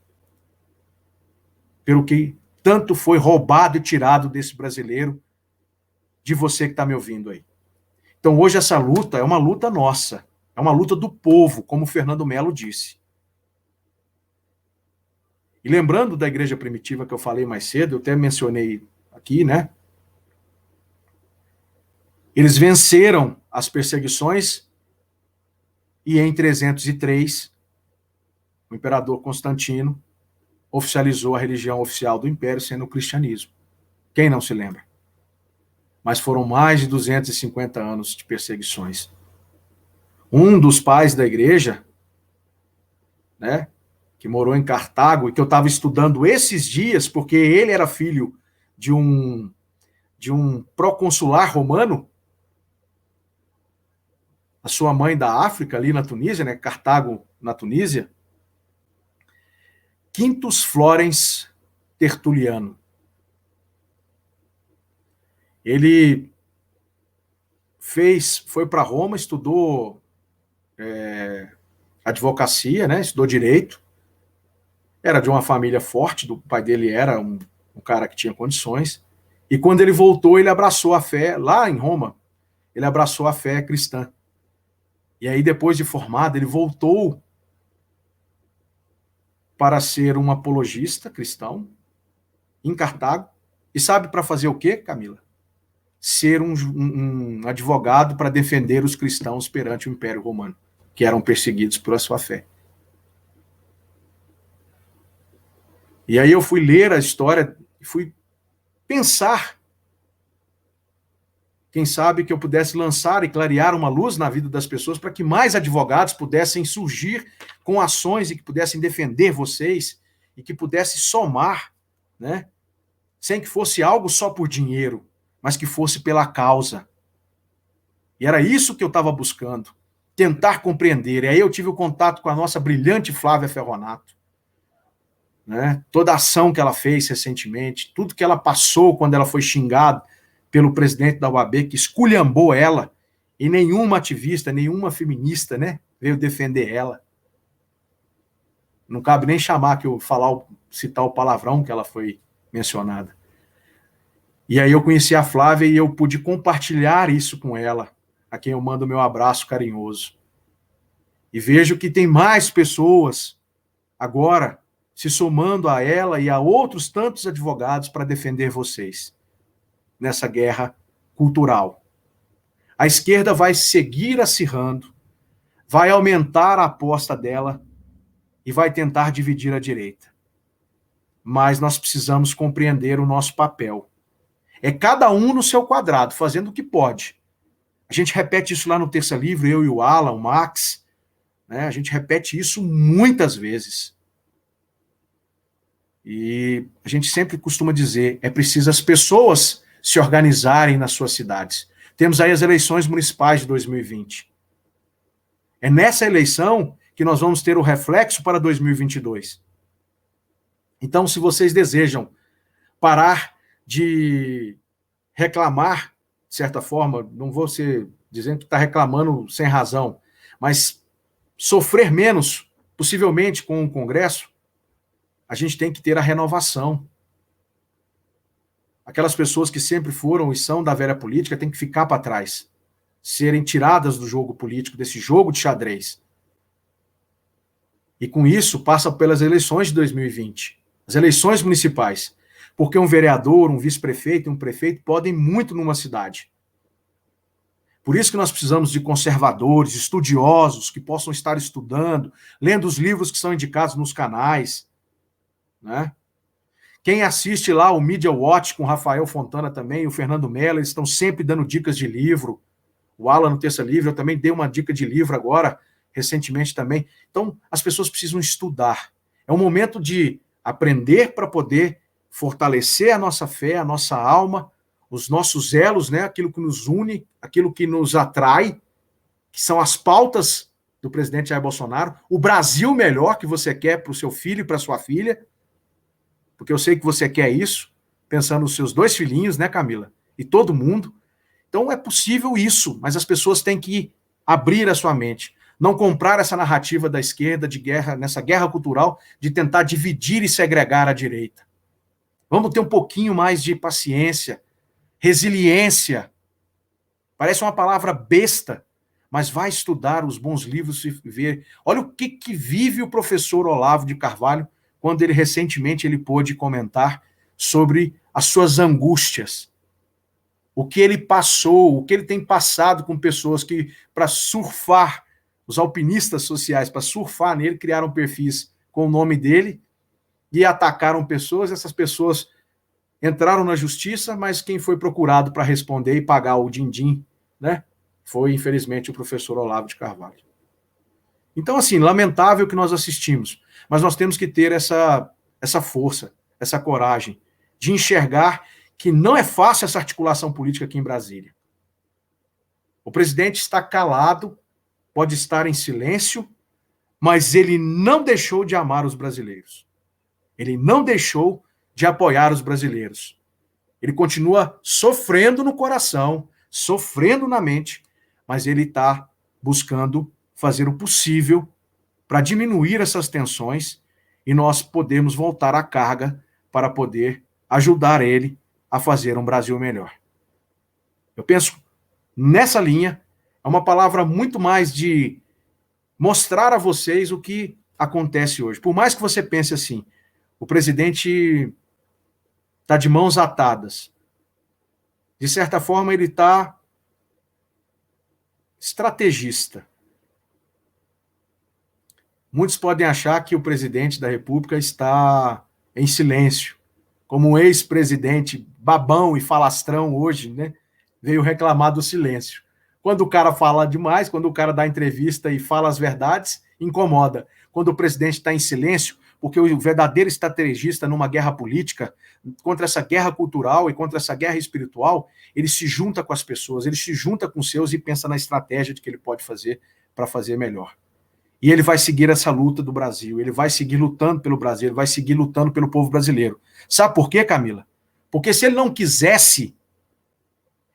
pelo que tanto foi roubado e tirado desse brasileiro, de você que está me ouvindo aí. Então, hoje, essa luta é uma luta nossa, é uma luta do povo, como o Fernando Melo disse. E lembrando da igreja primitiva que eu falei mais cedo, eu até mencionei aqui, né? Eles venceram as perseguições e em 303, o imperador Constantino oficializou a religião oficial do império, sendo o cristianismo. Quem não se lembra? Mas foram mais de 250 anos de perseguições. Um dos pais da igreja, né, que morou em Cartago e que eu estava estudando esses dias, porque ele era filho de um proconsular romano, a sua mãe da África, ali na Tunísia, né, Cartago, na Tunísia, Quintus Florens Tertuliano. Ele foi para Roma, estudou advocacia, né, estudou direito, era de uma família forte, o pai dele era um cara que tinha condições, e quando ele voltou, ele abraçou a fé, lá em Roma, ele abraçou a fé cristã. E aí, depois de formado, ele voltou para ser um apologista cristão em Cartago. E sabe para fazer o quê, Camila? Ser um advogado para defender os cristãos perante o Império Romano, que eram perseguidos por sua fé. E aí eu fui ler a história e fui pensar, quem sabe que eu pudesse lançar e clarear uma luz na vida das pessoas para que mais advogados pudessem surgir com ações e que pudessem defender vocês e que pudessem somar, né? Sem que fosse algo só por dinheiro, mas que fosse pela causa. E era isso que eu estava buscando, tentar compreender. E aí eu tive o contato com a nossa brilhante Flávia Ferronato, né? Toda a ação que ela fez recentemente, tudo que ela passou quando ela foi xingada pelo presidente da OAB, que esculhambou ela, e nenhuma ativista, nenhuma feminista, né, veio defender ela. Não cabe nem chamar que eu citar o palavrão que ela foi mencionada. E aí eu conheci a Flávia e eu pude compartilhar isso com ela, a quem eu mando o meu abraço carinhoso. E vejo que tem mais pessoas agora se somando a ela e a outros tantos advogados para defender vocês nessa guerra cultural. A esquerda vai seguir acirrando, vai aumentar a aposta dela e vai tentar dividir a direita. Mas nós precisamos compreender o nosso papel. É cada um no seu quadrado, fazendo o que pode. A gente repete isso lá no Terça Livre, eu e o Alan, o Max, né? A gente repete isso muitas vezes. E a gente sempre costuma dizer, é preciso as pessoas se organizarem nas suas cidades. Temos aí as eleições municipais de 2020. É nessa eleição que nós vamos ter o reflexo para 2022. Então, se vocês desejam parar de reclamar, de certa forma, não vou ser dizendo que está reclamando sem razão, mas sofrer menos, possivelmente com o Congresso, a gente tem que ter a renovação. Aquelas pessoas que sempre foram e são da velha política têm que ficar para trás, serem tiradas do jogo político, desse jogo de xadrez. E com isso passa pelas eleições de 2020, as eleições municipais, porque um vereador, um vice-prefeito e um prefeito podem muito numa cidade. Por isso que nós precisamos de conservadores, estudiosos, que possam estar estudando, lendo os livros que são indicados nos canais, né? Quem assiste lá o Media Watch com o Rafael Fontana também, o Fernando Mello, eles estão sempre dando dicas de livro. O Alan no Terça Livre, eu também dei uma dica de livro agora, recentemente também. Então, as pessoas precisam estudar. É um momento de aprender para poder fortalecer a nossa fé, a nossa alma, os nossos elos, né? Aquilo que nos une, aquilo que nos atrai, que são as pautas do presidente Jair Bolsonaro, o Brasil melhor que você quer para o seu filho e para sua filha, porque eu sei que você quer isso, pensando nos seus 2 filhinhos, né, Camila? E todo mundo. Então é possível isso, mas as pessoas têm que abrir a sua mente, não comprar essa narrativa da esquerda de guerra, nessa guerra cultural, de tentar dividir e segregar a direita. Vamos ter um pouquinho mais de paciência, resiliência. Parece uma palavra besta, mas vai estudar os bons livros e ver. Olha o que vive o professor Olavo de Carvalho quando ele recentemente ele pôde comentar sobre as suas angústias. O que ele passou, o que ele tem passado com pessoas que, para surfar, os alpinistas sociais, para surfar nele, criaram perfis com o nome dele e atacaram pessoas. Essas pessoas entraram na justiça, mas quem foi procurado para responder e pagar o din-din, né, foi, infelizmente, o professor Olavo de Carvalho. Então, assim, lamentável que nós assistimos, mas nós temos que ter essa força, essa coragem de enxergar que não é fácil essa articulação política aqui em Brasília. O presidente está calado, pode estar em silêncio, mas ele não deixou de amar os brasileiros. Ele não deixou de apoiar os brasileiros. Ele continua sofrendo no coração, sofrendo na mente, mas ele está buscando fazer o possível para diminuir essas tensões e nós podermos voltar à carga para poder ajudar ele a fazer um Brasil melhor. Eu penso nessa linha, é uma palavra muito mais de mostrar a vocês o que acontece hoje. Por mais que você pense assim, o presidente está de mãos atadas. De certa forma, ele está estrategista. Muitos podem achar que o presidente da República está em silêncio, como um ex-presidente babão e falastrão hoje, né, veio reclamar do silêncio. Quando o cara fala demais, quando o cara dá entrevista e fala as verdades, incomoda. Quando o presidente está em silêncio, porque o verdadeiro estrategista numa guerra política, contra essa guerra cultural e contra essa guerra espiritual, ele se junta com as pessoas, ele se junta com os seus e pensa na estratégia de que ele pode fazer para fazer melhor. E ele vai seguir essa luta do Brasil, ele vai seguir lutando pelo Brasil, ele vai seguir lutando pelo povo brasileiro. Sabe por quê, Camila? Porque se ele não quisesse,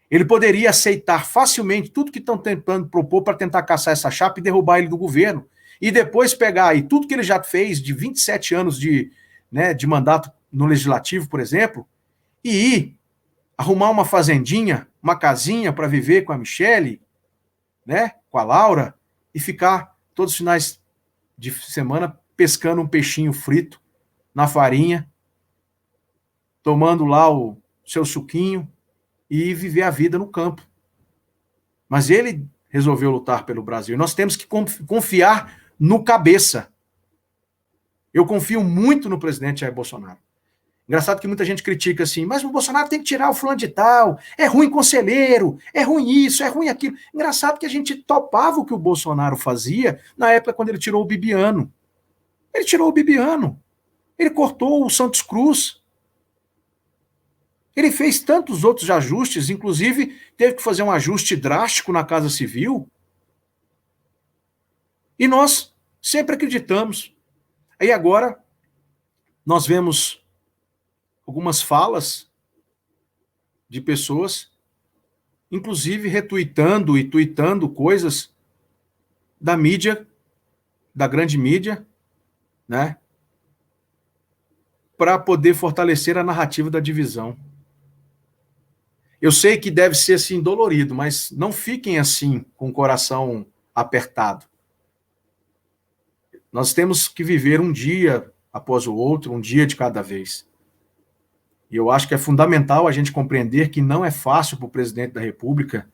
ele poderia aceitar facilmente tudo que estão tentando propor para tentar caçar essa chapa e derrubar ele do governo. E depois pegar aí tudo que ele já fez de 27 anos de mandato no Legislativo, por exemplo, e ir arrumar uma fazendinha, uma casinha para viver com a Michele, né, com a Laura, e ficar todos os finais de semana pescando um peixinho frito na farinha, tomando lá o seu suquinho e viver a vida no campo. Mas ele resolveu lutar pelo Brasil. Nós temos que confiar no cabeça. Eu confio muito no presidente Jair Bolsonaro. Engraçado que muita gente critica assim, mas o Bolsonaro tem que tirar o fulano de tal, é ruim conselheiro, é ruim isso, é ruim aquilo. Engraçado que a gente topava o que o Bolsonaro fazia na época quando ele tirou o Bibiano. Ele tirou o Bibiano. Ele cortou o Santos Cruz. Ele fez tantos outros ajustes, inclusive teve que fazer um ajuste drástico na Casa Civil. E nós sempre acreditamos. Aí agora nós vemos algumas falas de pessoas, inclusive retuitando e tuitando coisas da mídia, da grande mídia, né, para poder fortalecer a narrativa da divisão. Eu sei que deve ser assim dolorido, mas não fiquem assim com o coração apertado. Nós temos que viver um dia após o outro, um dia de cada vez. E eu acho que é fundamental a gente compreender que não é fácil para o presidente da República,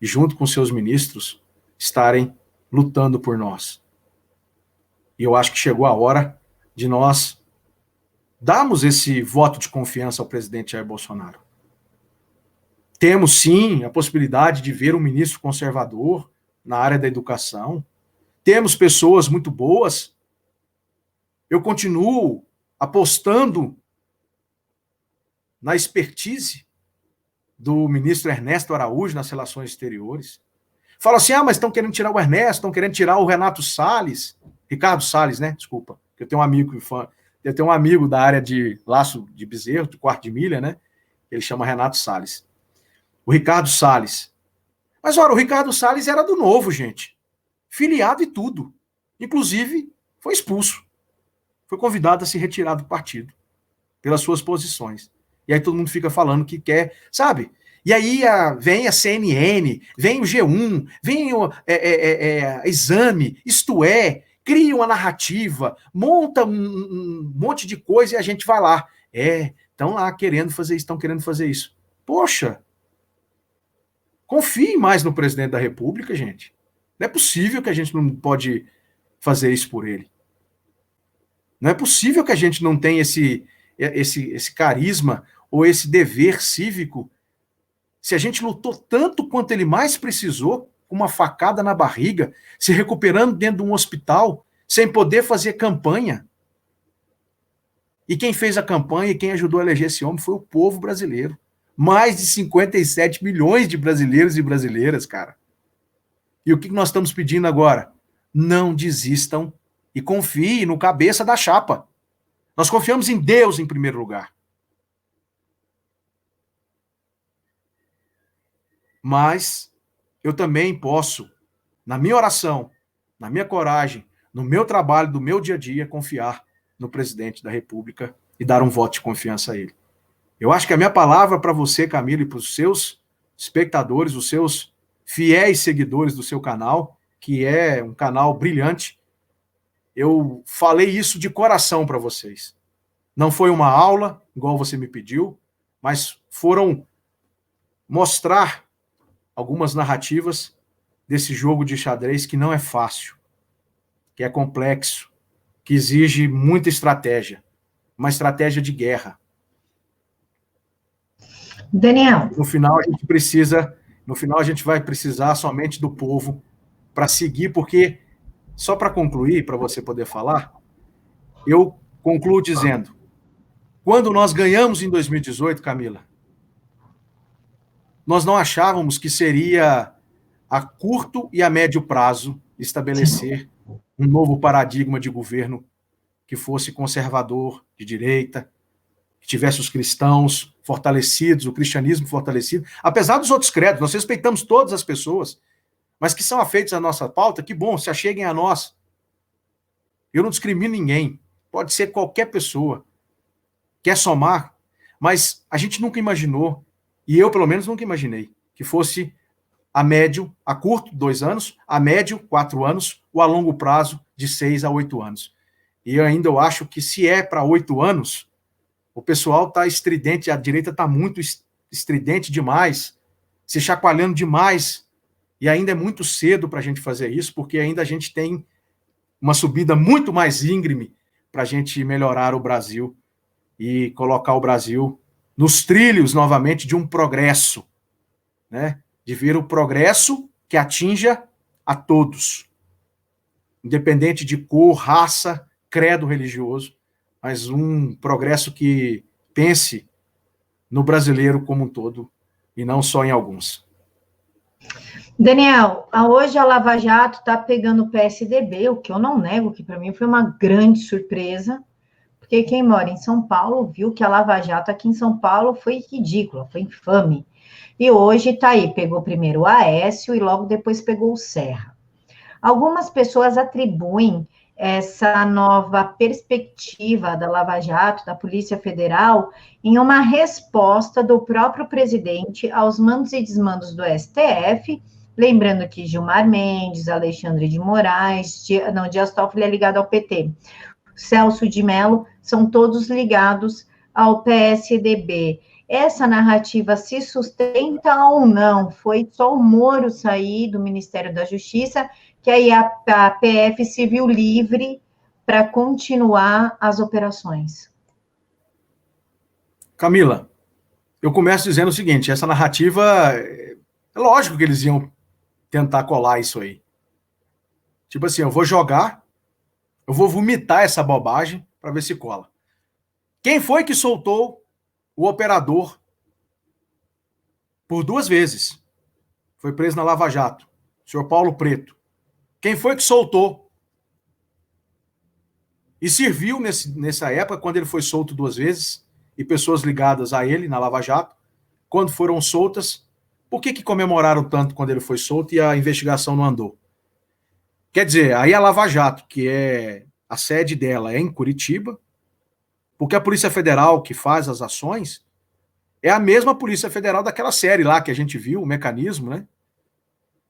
e junto com seus ministros, estarem lutando por nós. E eu acho que chegou a hora de nós darmos esse voto de confiança ao presidente Jair Bolsonaro. Temos, sim, a possibilidade de ver um ministro conservador na área da educação. Temos pessoas muito boas. Eu continuo apostando na expertise do ministro Ernesto Araújo nas relações exteriores. Fala assim, mas estão querendo tirar o Ernesto, estão querendo tirar o Renato Salles, Ricardo Salles, né? Desculpa, eu tenho um amigo da área de Laço de Bezerro, de quarto de milha, né? Ele chama Renato Salles. O Ricardo Salles. Mas, ora, o Ricardo Salles era do Novo, gente. Filiado e tudo. Inclusive, foi expulso. Foi convidado a se retirar do partido pelas suas posições. E aí todo mundo fica falando que quer, sabe? E aí vem a CNN, vem o G1, vem o Exame, isto é, cria uma narrativa, monta um monte de coisa e a gente vai lá. Estão lá querendo fazer isso, estão querendo fazer isso. Poxa, confie mais no presidente da República, gente. Não é possível que a gente não pode fazer isso por ele. Não é possível que a gente não tenha esse carisma ou esse dever cívico. Se a gente lutou tanto quanto ele mais precisou, com uma facada na barriga, se recuperando dentro de um hospital, sem poder fazer campanha. E quem fez a campanha e quem ajudou a eleger esse homem foi o povo brasileiro. Mais de 57 milhões de brasileiros e brasileiras, cara. E o que nós estamos pedindo agora? Não desistam e confiem no cabeça da chapa. Nós confiamos em Deus em primeiro lugar. Mas eu também posso, na minha oração, na minha coragem, no meu trabalho, do meu dia a dia, confiar no presidente da República e dar um voto de confiança a ele. Eu acho que a minha palavra para você, Camila, e para os seus espectadores, os seus fiéis seguidores do seu canal, que é um canal brilhante, eu falei isso de coração para vocês. Não foi uma aula, igual você me pediu, mas foram mostrar algumas narrativas desse jogo de xadrez que não é fácil, que é complexo, que exige muita estratégia, uma estratégia de guerra. Daniel. No final a gente vai precisar somente do povo para seguir, porque, só para concluir, para você poder falar, eu concluo dizendo, quando nós ganhamos em 2018, Camila, nós não achávamos que seria a curto e a médio prazo estabelecer um novo paradigma de governo que fosse conservador, de direita, que tivesse os cristãos fortalecidos, o cristianismo fortalecido, apesar dos outros credos, nós respeitamos todas as pessoas, mas que são afeitos à nossa pauta, que bom, se acheguem a nós. Eu não discrimino ninguém, pode ser qualquer pessoa, quer somar, mas a gente nunca imaginou, e eu pelo menos nunca imaginei, que fosse a curto, 2 anos, a médio, 4 anos, ou a longo prazo, de 6 a 8 anos. E eu acho que se é para 8 anos, o pessoal está estridente, a direita está muito estridente demais, se chacoalhando demais, e ainda é muito cedo para a gente fazer isso, porque ainda a gente tem uma subida muito mais íngreme para a gente melhorar o Brasil e colocar o Brasil nos trilhos, novamente, de um progresso, né? De ver o progresso que atinja a todos, independente de cor, raça, credo religioso, mas um progresso que pense no brasileiro como um todo e não só em alguns. Daniel, hoje a Lava Jato está pegando o PSDB, o que eu não nego, que para mim foi uma grande surpresa, porque quem mora em São Paulo viu que a Lava Jato aqui em São Paulo foi ridícula, foi infame. E hoje está aí, pegou primeiro o Aécio e logo depois pegou o Serra. Algumas pessoas atribuem essa nova perspectiva da Lava Jato, da Polícia Federal, em uma resposta do próprio presidente aos mandos e desmandos do STF, lembrando que Gilmar Mendes, Alexandre de Moraes, Dias Toffoli é ligado ao PT, Celso de Mello, são todos ligados ao PSDB. Essa narrativa se sustenta ou não? Foi só o Moro sair do Ministério da Justiça, que aí a PF se viu livre para continuar as operações. Camila, eu começo dizendo o seguinte, essa narrativa, é lógico que eles iam tentar colar isso aí. Tipo assim, eu vou vomitar essa bobagem para ver se cola. Quem foi que soltou o operador, por 2 vezes, foi preso na Lava Jato, o senhor Paulo Preto. Quem foi que soltou? E serviu nessa época, quando ele foi solto 2 vezes, e pessoas ligadas a ele na Lava Jato, quando foram soltas, por que comemoraram tanto quando ele foi solto e a investigação não andou? Quer dizer, aí a Lava Jato, que é a sede dela é em Curitiba, porque a Polícia Federal que faz as ações é a mesma Polícia Federal daquela série lá que a gente viu, o Mecanismo, né?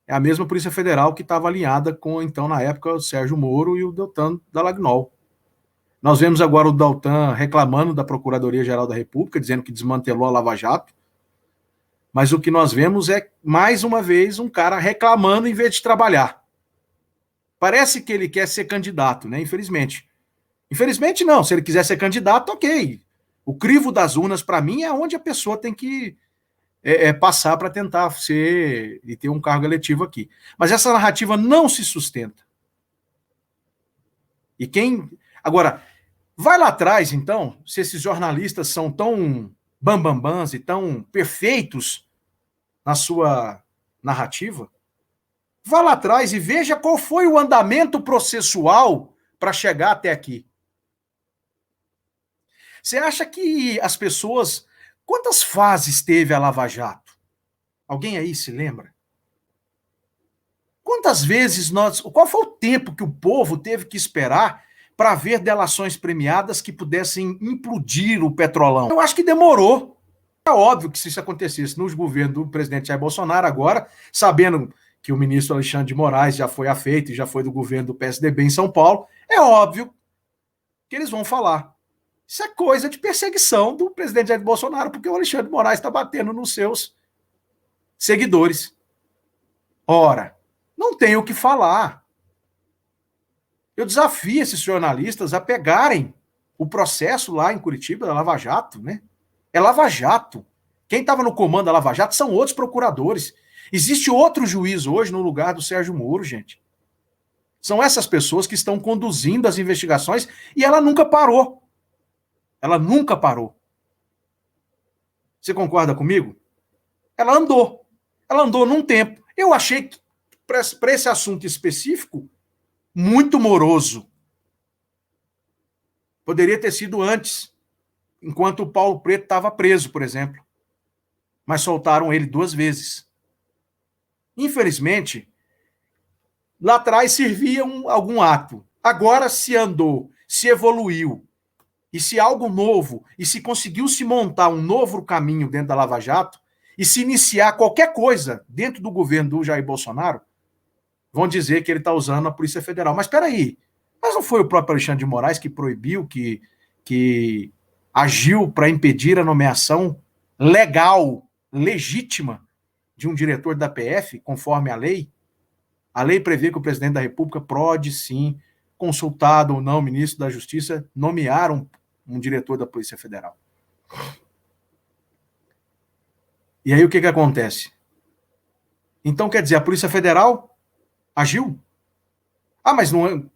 É a mesma Polícia Federal que estava alinhada com, então, na época, o Sérgio Moro e o Deltan Dallagnol. Nós vemos agora o Deltan reclamando da Procuradoria-Geral da República, dizendo que desmantelou a Lava Jato, mas o que nós vemos é, mais uma vez, um cara reclamando em vez de trabalhar. Parece que ele quer ser candidato, né? Infelizmente. Infelizmente, não. Se ele quiser ser candidato, ok. O crivo das urnas, para mim, é onde a pessoa tem que passar para tentar ser e ter um cargo eletivo aqui. Mas essa narrativa não se sustenta. E quem... Agora, vai lá atrás, então, se esses jornalistas são tão bambambãs e tão perfeitos na sua narrativa, vá lá atrás e veja qual foi o andamento processual para chegar até aqui. Você acha que as pessoas... Quantas fases teve a Lava Jato? Alguém aí se lembra? Quantas vezes nós... Qual foi o tempo que o povo teve que esperar para ver delações premiadas que pudessem implodir o Petrolão? Eu acho que demorou. É óbvio que se isso acontecesse no governo do presidente Jair Bolsonaro agora, sabendo que o ministro Alexandre de Moraes já foi afeito e já foi do governo do PSDB em São Paulo, é óbvio que eles vão falar. Isso é coisa de perseguição do presidente Jair Bolsonaro, porque o Alexandre de Moraes está batendo nos seus seguidores. Ora, não tem o que falar. Eu desafio esses jornalistas a pegarem o processo lá em Curitiba, da Lava Jato, né? É Lava Jato. Quem estava no comando da Lava Jato são outros procuradores. Existe outro juiz hoje no lugar do Sérgio Moro, gente. São essas pessoas que estão conduzindo as investigações e ela nunca parou. Ela nunca parou. Você concorda comigo? Ela andou. Ela andou num tempo. Eu achei que, para esse assunto específico, muito moroso. Poderia ter sido antes, enquanto o Paulo Preto estava preso, por exemplo. Mas soltaram ele 2 vezes. Infelizmente, lá atrás servia algum ato. Agora se andou, se evoluiu. E se algo novo, e se conseguiu se montar um novo caminho dentro da Lava Jato, e se iniciar qualquer coisa dentro do governo do Jair Bolsonaro, vão dizer que ele está usando a Polícia Federal. Mas espera aí, mas não foi o próprio Alexandre de Moraes que proibiu, que agiu para impedir a nomeação legal, legítima, de um diretor da PF, conforme a lei? A lei prevê que o presidente da República pode, sim, consultado ou não o ministro da Justiça, nomear um diretor da Polícia Federal. E aí o que acontece? Então, quer dizer, a Polícia Federal agiu? Ah, mas não...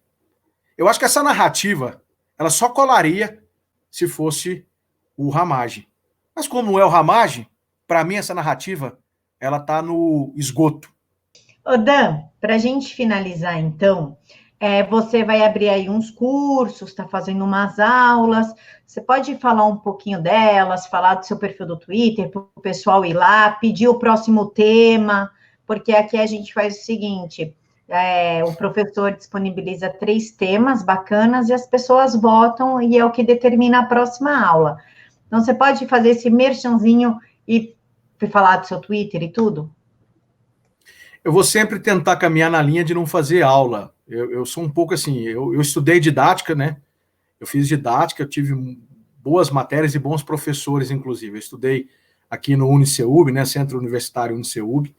Eu acho que essa narrativa, ela só colaria se fosse o Ramagem. Mas como não é o Ramagem, para mim essa narrativa, ela está no esgoto. Ô Dan, para a gente finalizar então, você vai abrir aí uns cursos, está fazendo umas aulas, você pode falar um pouquinho delas, falar do seu perfil do Twitter, para o pessoal ir lá, pedir o próximo tema, porque aqui a gente faz o seguinte, o professor disponibiliza 3 temas bacanas e as pessoas votam e é o que determina a próxima aula. Então, você pode fazer esse merchanzinho e falar do seu Twitter e tudo? Eu vou sempre tentar caminhar na linha de não fazer aula. Eu sou um pouco assim, eu estudei didática, né? Eu fiz didática, eu tive boas matérias e bons professores, inclusive. Eu estudei aqui no UniCeub, né? Centro Universitário UniCeub,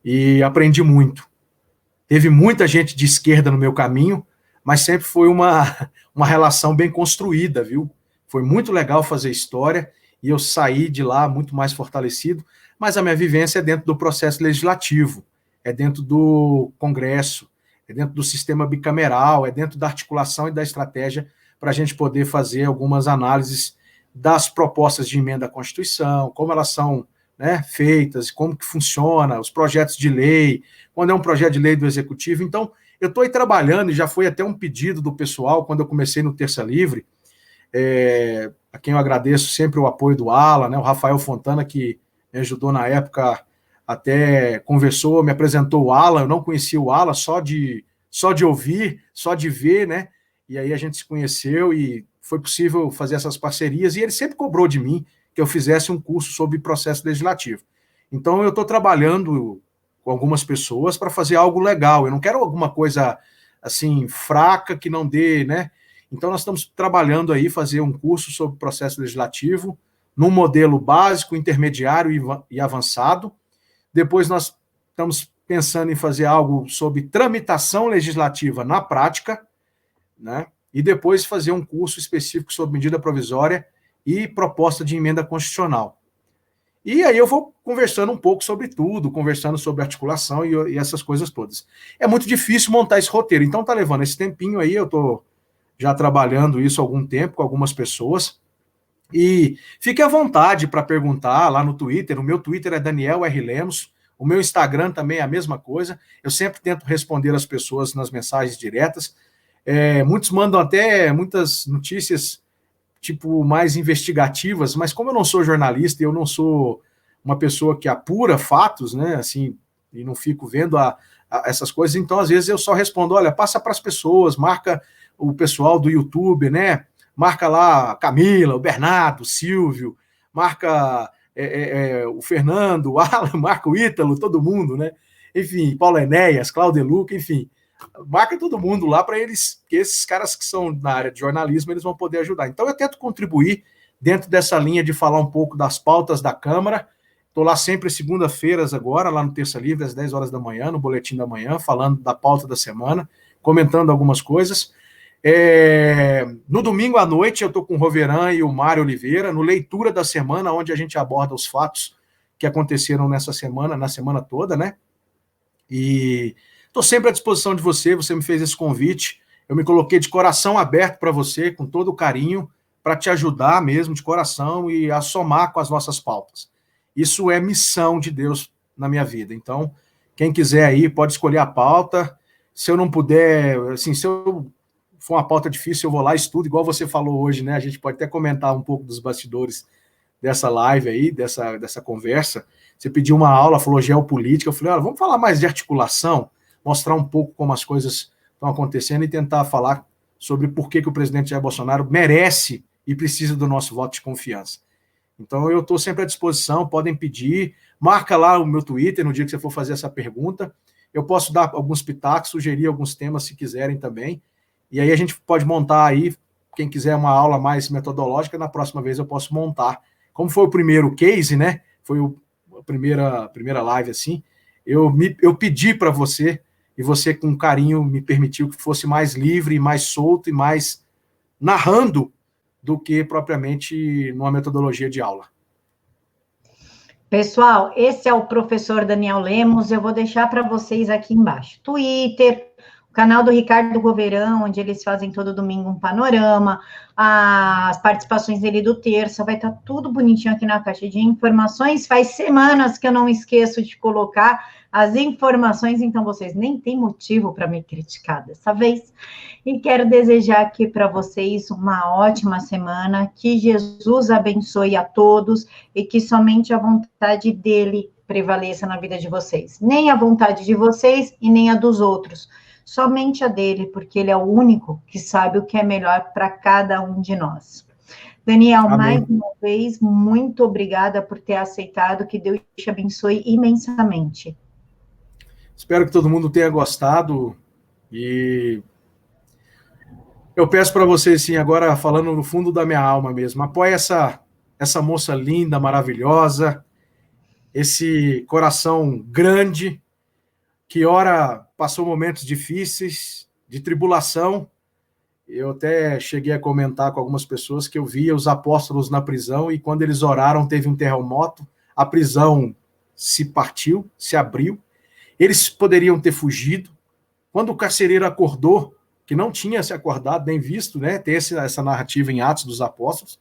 e aprendi muito. Teve muita gente de esquerda no meu caminho, mas sempre foi uma relação bem construída, viu? Foi muito legal fazer história e eu saí de lá muito mais fortalecido, mas a minha vivência é dentro do processo legislativo, é dentro do Congresso, é dentro do sistema bicameral, é dentro da articulação e da estratégia para a gente poder fazer algumas análises das propostas de emenda à Constituição, como elas são, né, feitas, como que funciona, os projetos de lei, quando é um projeto de lei do Executivo. Então, eu estou aí trabalhando, e já foi até um pedido do pessoal, quando eu comecei no Terça Livre, a quem eu agradeço sempre o apoio do Alan, né, o Rafael Fontana, que me ajudou na época, até conversou, me apresentou o Alan, eu não conhecia o Alan, só de ouvir, só de ver, né, e aí a gente se conheceu e foi possível fazer essas parcerias, e ele sempre cobrou de mim que eu fizesse um curso sobre processo legislativo. Então, eu estou trabalhando com algumas pessoas para fazer algo legal, eu não quero alguma coisa, assim, fraca, que não dê, né? Então, nós estamos trabalhando aí, fazer um curso sobre processo legislativo, num modelo básico, intermediário e avançado. Depois, nós estamos pensando em fazer algo sobre tramitação legislativa na prática, né? E depois fazer um curso específico sobre medida provisória e proposta de emenda constitucional. E aí eu vou conversando um pouco sobre tudo, conversando sobre articulação e essas coisas todas. É muito difícil montar esse roteiro, então tá levando esse tempinho aí, eu tô já trabalhando isso há algum tempo com algumas pessoas, e fique à vontade para perguntar lá no Twitter, o meu Twitter é Daniel R. Lemos, o meu Instagram também é a mesma coisa, eu sempre tento responder as pessoas nas mensagens diretas, muitos mandam até muitas notícias tipo, mais investigativas, mas como eu não sou jornalista e eu não sou uma pessoa que apura fatos, né, assim, e não fico vendo essas coisas, então às vezes eu só respondo, olha, passa para as pessoas, marca o pessoal do YouTube, né, marca lá a Camila, o Bernardo, o Silvio, marca o Fernando, o Alan, marca o Ítalo, todo mundo, né, enfim, Paulo Enéas, Cláudio Luca, enfim, marca todo mundo lá para eles, que esses caras que são na área de jornalismo, eles vão poder ajudar. Então eu tento contribuir dentro dessa linha de falar um pouco das pautas da Câmara. Estou lá sempre segunda-feiras agora, lá no Terça Livre, às 10 horas da manhã, no Boletim da Manhã, falando da pauta da semana, comentando algumas coisas. No domingo à noite eu estou com o Roveran e o Mário Oliveira, no Leitura da Semana, onde a gente aborda os fatos que aconteceram nessa semana, na semana toda, né? E estou sempre à disposição de você, você me fez esse convite, eu me coloquei de coração aberto para você, com todo o carinho, para te ajudar mesmo, de coração, e a somar com as nossas pautas. Isso é missão de Deus na minha vida. Então, quem quiser aí, pode escolher a pauta. Se eu não puder, assim, se eu for uma pauta difícil, eu vou lá e estudo, igual você falou hoje, né? A gente pode até comentar um pouco dos bastidores dessa live aí, dessa conversa. Você pediu uma aula, falou geopolítica, eu falei, olha, vamos falar mais de articulação, mostrar um pouco como as coisas estão acontecendo e tentar falar sobre por que o presidente Jair Bolsonaro merece e precisa do nosso voto de confiança. Então, eu estou sempre à disposição, podem pedir, marca lá o meu Twitter no dia que você for fazer essa pergunta, eu posso dar alguns pitacos, sugerir alguns temas se quiserem também, e aí a gente pode montar aí, quem quiser uma aula mais metodológica, na próxima vez eu posso montar. Como foi o primeiro case, né, foi a primeira live assim, eu pedi para você, e você com carinho me permitiu que fosse mais livre, mais solto e mais narrando do que propriamente numa metodologia de aula. Pessoal, esse é o professor Daniel Lemos, eu vou deixar para vocês aqui embaixo. Twitter, o canal do Ricardo Goverão, onde eles fazem todo domingo um panorama, as participações dele do Terça, vai estar tudo bonitinho aqui na caixa de informações. Faz semanas que eu não esqueço de colocar as informações, então vocês nem têm motivo para me criticar dessa vez. E quero desejar aqui para vocês uma ótima semana, que Jesus abençoe a todos e que somente a vontade dele prevaleça na vida de vocês. Nem a vontade de vocês e nem a dos outros, somente a dele, porque ele é o único que sabe o que é melhor para cada um de nós. Daniel, amém. Mais uma vez, muito obrigada por ter aceitado, que Deus te abençoe imensamente. Espero que todo mundo tenha gostado, e eu peço para vocês, sim, agora falando no fundo da minha alma mesmo, apoie essa moça linda, maravilhosa, esse coração grande, que ora passou momentos difíceis, de tribulação. Eu até cheguei a comentar com algumas pessoas que eu via os apóstolos na prisão, e quando eles oraram teve um terremoto, a prisão se partiu, se abriu, eles poderiam ter fugido. Quando o carcereiro acordou, que não tinha se acordado nem visto, né, tem essa narrativa em Atos dos Apóstolos,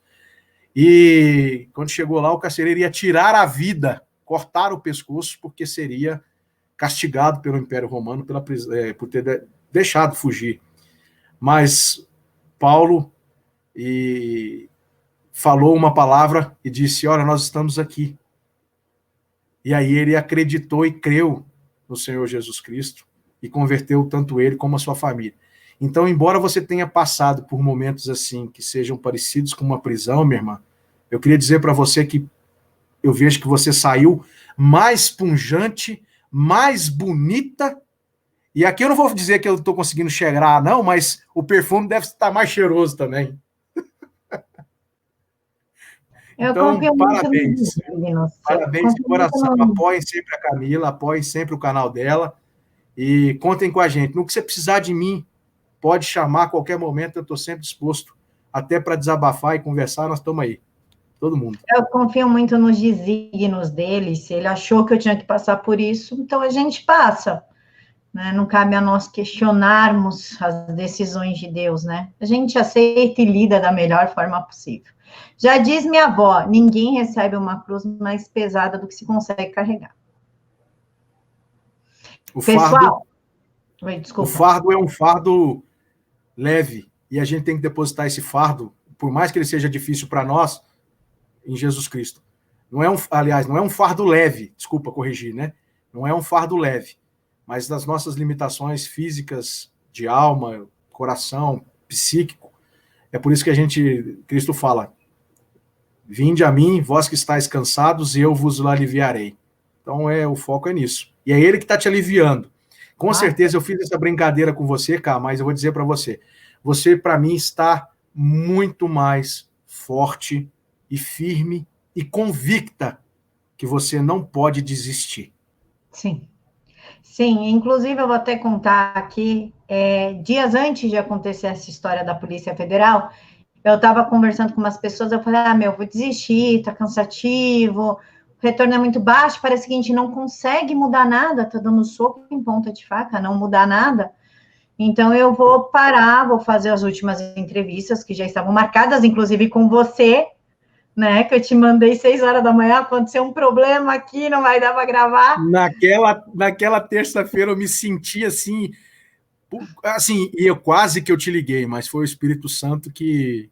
E quando chegou lá, o carcereiro ia tirar a vida, cortar o pescoço, porque seria castigado pelo Império Romano por ter deixado fugir. Mas Paulo falou uma palavra e disse: olha, nós estamos aqui. E aí ele acreditou e creu no Senhor Jesus Cristo e converteu tanto ele como a sua família. Então, embora você tenha passado por momentos assim, que sejam parecidos com uma prisão, minha irmã, eu queria dizer para você que eu vejo que você saiu mais pungente, mais bonita, e aqui eu não vou dizer que eu estou conseguindo cheirar, não, mas o perfume deve estar mais cheiroso também. Então, parabéns. Parabéns de coração. Apoiem sempre a Camila, apoiem sempre o canal dela e contem com a gente. No que você precisar de mim, pode chamar a qualquer momento, eu estou sempre disposto, até para desabafar e conversar, nós estamos aí. Todo mundo. Eu confio muito nos desígnios dele, se ele achou que eu tinha que passar por isso, então a gente passa. Né? Não cabe a nós questionarmos as decisões de Deus, né? A gente aceita e lida da melhor forma possível. Já diz minha avó, ninguém recebe uma cruz mais pesada do que se consegue carregar. Pessoal, o fardo é um fardo leve, e a gente tem que depositar esse fardo, por mais que ele seja difícil para nós, em Jesus Cristo. Não é um fardo leve, desculpa corrigir, né? Não é um fardo leve, mas das nossas limitações físicas, de alma, coração, psíquico. É por isso que Cristo fala: vinde a mim, vós que estáis cansados, e eu vos aliviarei. Então, o foco é nisso. E é ele que está te aliviando. Com certeza, eu fiz essa brincadeira com você, cara, mas eu vou dizer para você, para mim, está muito mais forte e firme e convicta que você não pode desistir. Sim. Sim, inclusive eu vou até contar aqui, dias antes de acontecer essa história da Polícia Federal, eu estava conversando com umas pessoas, eu falei, vou desistir, tá cansativo, o retorno é muito baixo, parece que a gente não consegue mudar nada, tá dando soco em ponta de faca, não mudar nada. Então, eu vou parar, vou fazer as últimas entrevistas, que já estavam marcadas, inclusive com você, né, que eu te mandei 6 horas da manhã, aconteceu um problema aqui, não vai dar para gravar. Naquela terça-feira eu me senti assim, e eu quase que eu te liguei, mas foi o Espírito Santo que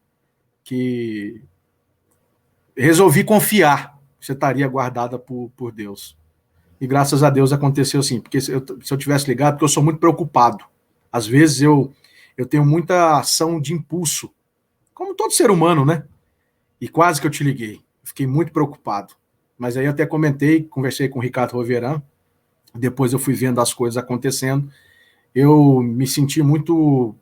resolvi confiar que você estaria guardada por Deus. E graças a Deus aconteceu assim, porque se eu tivesse ligado, porque eu sou muito preocupado. Às vezes eu tenho muita ação de impulso, como todo ser humano, né? E quase que eu te liguei. Fiquei muito preocupado. Mas aí eu até conversei com o Ricardo Roveran, depois eu fui vendo as coisas acontecendo, eu me senti muito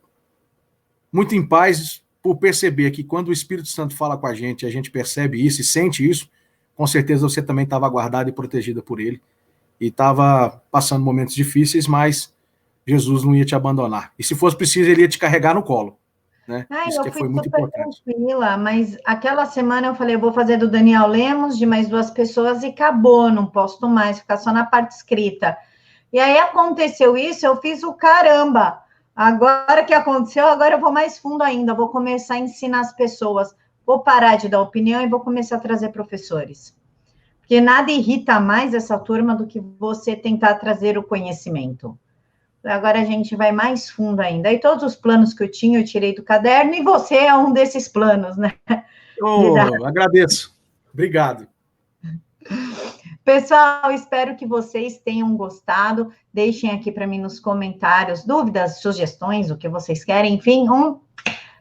em paz por perceber que quando o Espírito Santo fala com a gente percebe isso e sente isso, com certeza você também estava guardada e protegida por ele, e estava passando momentos difíceis, mas Jesus não ia te abandonar. E se fosse preciso, ele ia te carregar no colo. Né? Isso que foi muito importante. Tranquila, mas aquela semana eu falei, eu vou fazer do Daniel Lemos, de mais 2 pessoas, e acabou, não posto mais, ficar só na parte escrita. E aí aconteceu isso, eu fiz o caramba. Agora que aconteceu, agora eu vou mais fundo ainda, vou começar a ensinar as pessoas, vou parar de dar opinião e vou começar a trazer professores. Porque nada irrita mais essa turma do que você tentar trazer o conhecimento. Agora a gente vai mais fundo ainda. E todos os planos que eu tinha, eu tirei do caderno, e você é um desses planos, né? Agradeço. Obrigado. Pessoal, espero que vocês tenham gostado. Deixem aqui para mim nos comentários dúvidas, sugestões, o que vocês querem. Enfim, um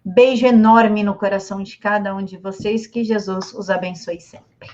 beijo enorme no coração de cada um de vocês. Que Jesus os abençoe sempre.